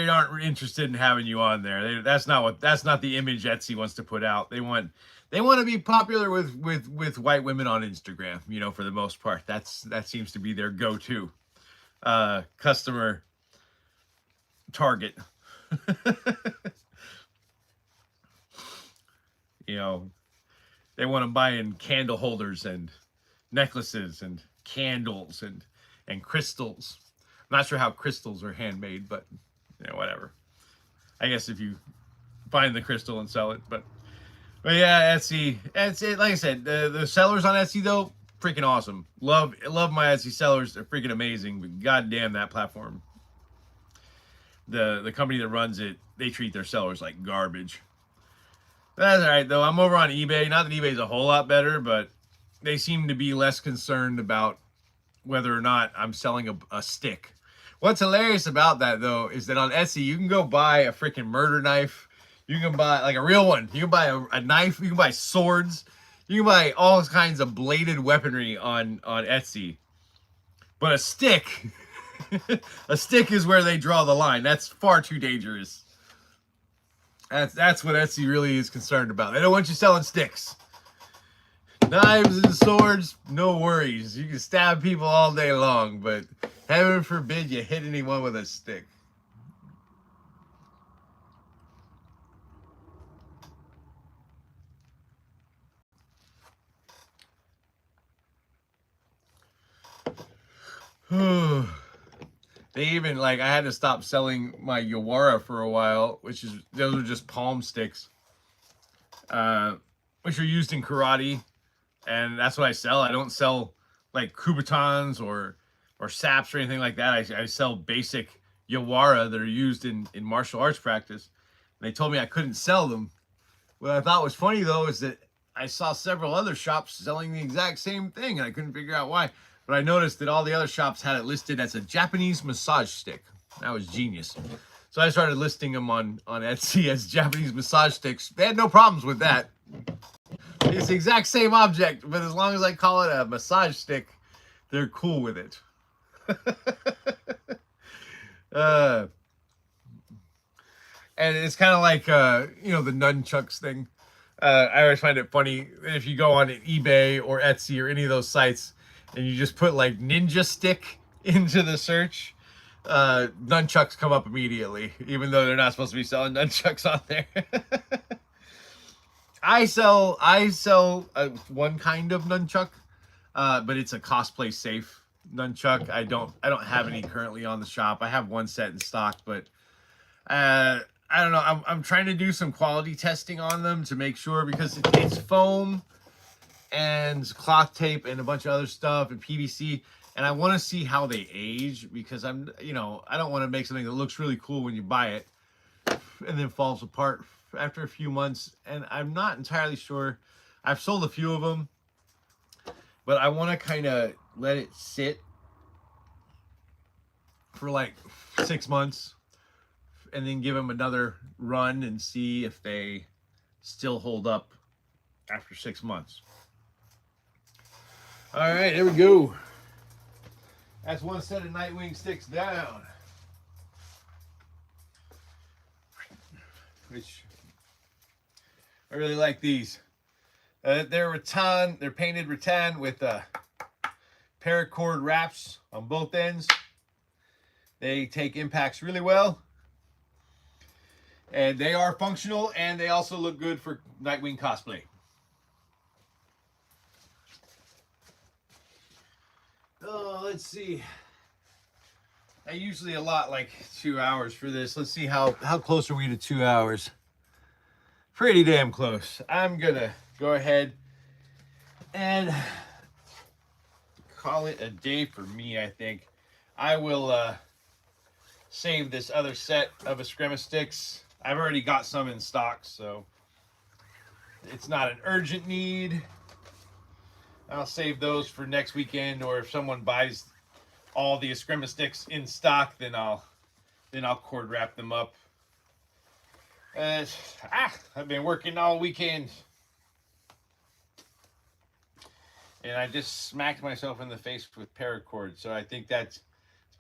aren't interested in having you on there. That's not the image Etsy wants to put out. They want to be popular with white women on Instagram, you know, for the most part. That seems to be their go-to customer target. You know, they want to buy in candle holders and necklaces and candles and crystals. I'm not sure how crystals are handmade, but you know, whatever. I guess if you find the crystal and sell it, but yeah, Etsy. Like I said, the sellers on Etsy though, freaking awesome. Love my Etsy sellers. They're freaking amazing. But goddamn, that platform. The company that runs it, they treat their sellers like garbage. That's all right though. I'm over on eBay. Not that eBay's a whole lot better, but they seem to be less concerned about whether or not I'm selling a stick. What's hilarious about that though is that on Etsy you can go buy a freaking murder knife. You can buy like a real one. You can buy a knife. You can buy swords. You can buy all kinds of bladed weaponry on Etsy. But a stick, a stick is where they draw the line. That's far too dangerous. That's what Etsy really is concerned about. They don't want you selling sticks. Knives and swords, no worries. You can stab people all day long, but heaven forbid you hit anyone with a stick. They even, like, I had to stop selling my Yawara for a while, those are just palm sticks, which are used in karate, and that's what I sell. I don't sell, like, kubotans or saps or anything like that. I sell basic Yawara that are used in martial arts practice. And they told me I couldn't sell them. What I thought was funny, though, is that I saw several other shops selling the exact same thing, and I couldn't figure out why. But I noticed that all the other shops had it listed as a Japanese massage stick. That was genius. So I started listing them on Etsy as Japanese massage sticks. They had no problems with that. It's the exact same object, but as long as I call it a massage stick, they're cool with it. And it's kind of like, you know, the nunchucks thing. I always find it funny if you go on eBay or Etsy or any of those sites, and you just put like ninja stick into the search, nunchucks come up immediately, even though they're not supposed to be selling nunchucks on there. I sell one kind of nunchuck, but it's a cosplay safe nunchuck. I don't have any currently on the shop. I have one set in stock, but I don't know. I'm trying to do some quality testing on them to make sure, because it's foam and cloth tape and a bunch of other stuff and PVC, and I want to see how they age, because I don't want to make something that looks really cool when you buy it and then falls apart after a few months. And I'm not entirely sure. I've sold a few of them, but I want to kind of let it sit for like 6 months and then give them another run and see if they still hold up after 6 months. All right, here we go. That's one set of Nightwing sticks down. I really like these. They're rattan. They're painted rattan with paracord wraps on both ends. They take impacts really well. And they are functional, and they also look good for Nightwing cosplay. Oh, let's see. I usually allot like 2 hours for this. Let's see how close are we to 2 hours. Pretty damn close. I'm gonna go ahead and call it a day for me, I think. I will save this other set of Screma sticks. I've already got some in stock, so it's not an urgent need. I'll save those for next weekend, or if someone buys all the Screma sticks in stock, then I'll cord wrap them up. I've been working all weekend, and I just smacked myself in the face with paracord, so I think that's a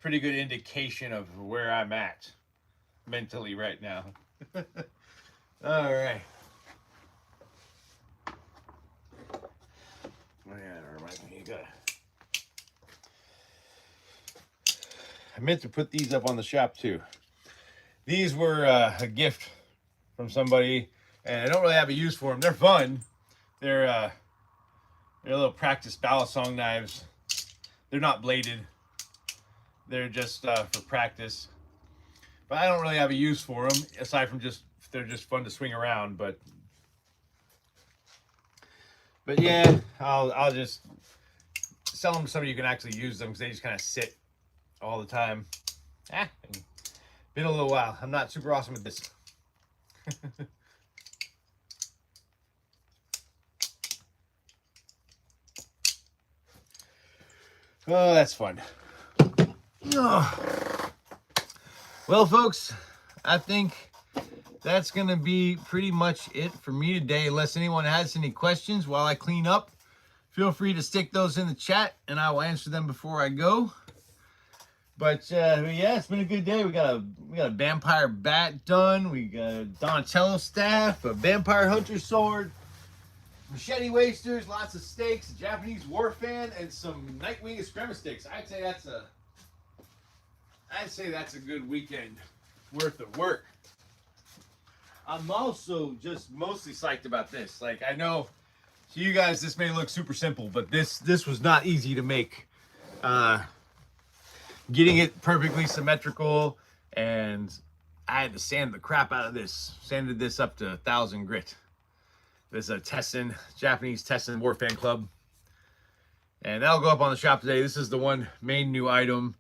pretty good indication of where I'm at mentally right now. All right. Oh yeah, that reminds me. I meant to put these up on the shop too. These were a gift from somebody, and I don't really have a use for them. They're fun. They're little practice balisong knives. They're not bladed. They're just for practice. But I don't really have a use for them, aside from they're just fun to swing around. But yeah, I'll just sell them to somebody who can actually use them, because they just kind of sit all the time. Been a little while. I'm not super awesome at this. Oh, that's fun. Oh. Well, folks, I think that's going to be pretty much it for me today. Unless anyone has any questions while I clean up, feel free to stick those in the chat, and I will answer them before I go. But yeah, it's been a good day. We got a vampire bat done. We got a Donatello staff, a vampire hunter sword, machete wasters, lots of stakes, a Japanese war fan, and some Nightwing Screma sticks. I'd say that's a good weekend worth of work. I'm also just mostly psyched about this. Like, I know to you guys this may look super simple, but this was not easy to make. Getting it perfectly symmetrical, and I had to sand the crap out of this. Sanded this up to 1,000 grit. This is a Tessin, Japanese Tessin War Fan Club. And that'll go up on the shop today. This is the one main new item.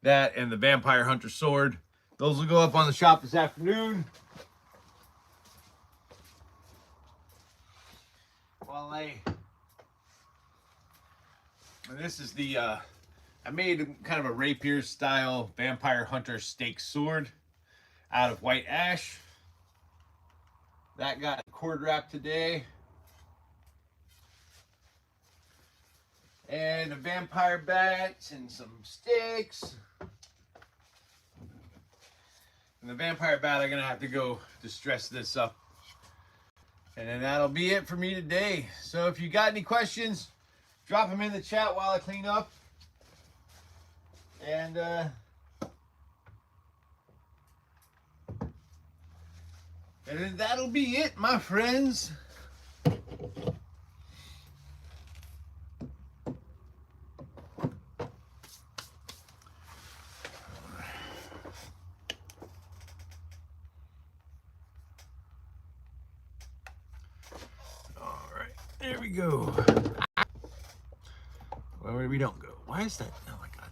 That and the Vampire Hunter Sword. Those will go up on the shop this afternoon. And this is the, I made kind of a rapier style Vampire Hunter stake sword out of white ash. That got cord wrapped today. And a vampire bat and some sticks. And the vampire bat, I'm gonna have to go distress this up. And then that'll be it for me today. So if you got any questions, drop them in the chat while I clean up. And then that'll be it, my friends. All right, there we go. Where we don't go. Why is that? Oh my God.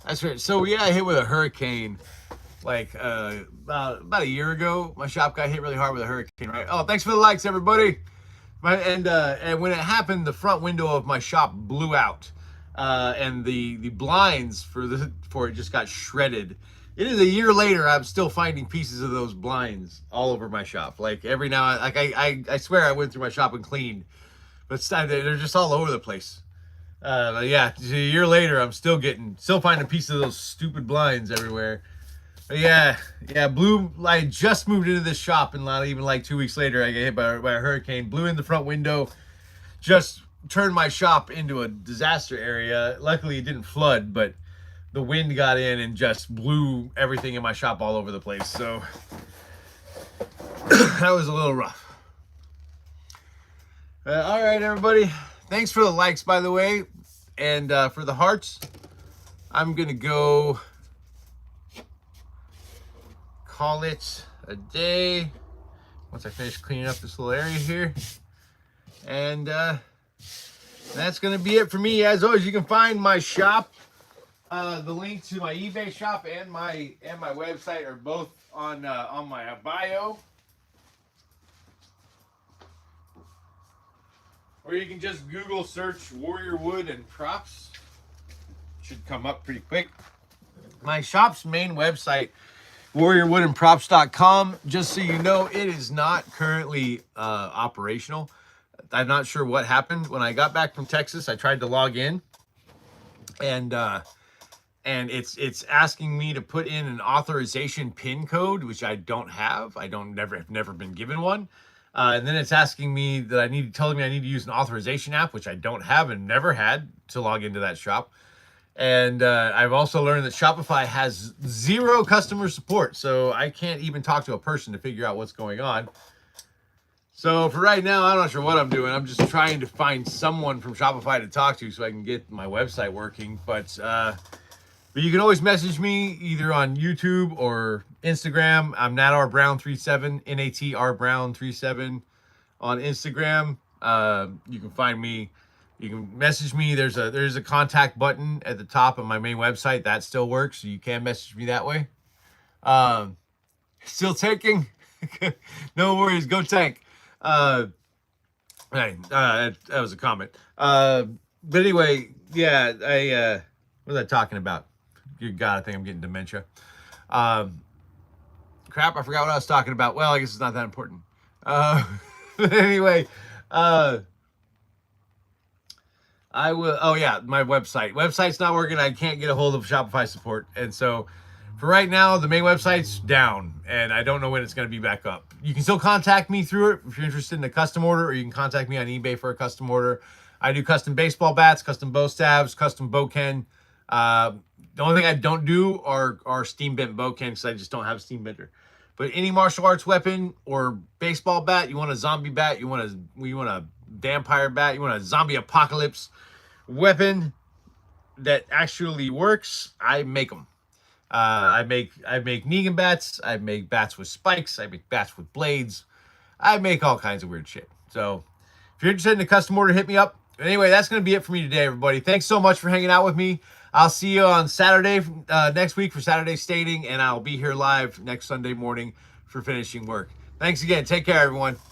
That's right. So we got hit with a hurricane like about a year ago. My shop got hit really hard with a hurricane, right? Oh, thanks for the likes, everybody. And when it happened, the front window of my shop blew out, and the blinds for it just got shredded. It is a year later. I'm still finding pieces of those blinds all over my shop. Like every now, like I swear I went through my shop and cleaned, but they're just all over the place. But yeah, a year later, I'm still finding pieces of those stupid blinds everywhere. Yeah, blew. I just moved into this shop, and not even like 2 weeks later, I got hit by a hurricane. Blew in the front window, just turned my shop into a disaster area. Luckily, it didn't flood, but the wind got in and just blew everything in my shop all over the place. So that was a little rough. All right, everybody. Thanks for the likes, by the way, and for the hearts. I'm gonna go call it a day once I finish cleaning up this little area here, and that's gonna be it for me. As always, you can find my shop. The link to my eBay shop and my website are both on my bio. Or you can just Google search Warrior Wood and props. Should come up pretty quick. My shop's main website, warriorwoodandprops.com. Just so you know, it is not currently operational. I'm not sure what happened. When I got back from Texas, I tried to log in, and it's asking me to put in an authorization PIN code, which I don't have. Have never been given one. And then it's asking me that telling me I need to use an authorization app, which I don't have and never had to log into that shop. And I've also learned that Shopify has 0 customer support, so I can't even talk to a person to figure out what's going on. So for right now, I'm not sure what I'm doing. I'm just trying to find someone from Shopify to talk to so I can get my website working. But you can always message me either on YouTube or Instagram. I'm NatRBrown37, NatRBrown37 on Instagram. You can find me. You can message me. There's a contact button at the top of my main website. That still works, so you can message me that way. Still tanking? No worries. Go tank. That was a comment. But anyway, yeah, what was I talking about? Good God, I think I'm getting dementia. Crap, I forgot what I was talking about. Well, I guess it's not that important. But anyway, I will. Oh yeah, my website. Website's not working. I can't get a hold of Shopify support, and so for right now, the main website's down, and I don't know when it's going to be back up. You can still contact me through it if you're interested in a custom order, or you can contact me on eBay for a custom order. I do custom baseball bats, custom bow stabs, custom bowken. The only thing I don't do are steam bent bowken because I just don't have a steam bender. But any martial arts weapon or baseball bat, you want a zombie bat, you want a vampire bat, you want a zombie apocalypse weapon that actually works, I make them. I make Negan bats. I make bats with spikes. I make bats with blades. I make all kinds of weird shit. So if you're interested in a custom order, hit me up. Anyway, that's going to be it for me today, everybody. Thanks so much for hanging out with me. I'll see you on Saturday next week for Saturday Stating, and I'll be here live next Sunday morning for finishing work. Thanks again. Take care, everyone.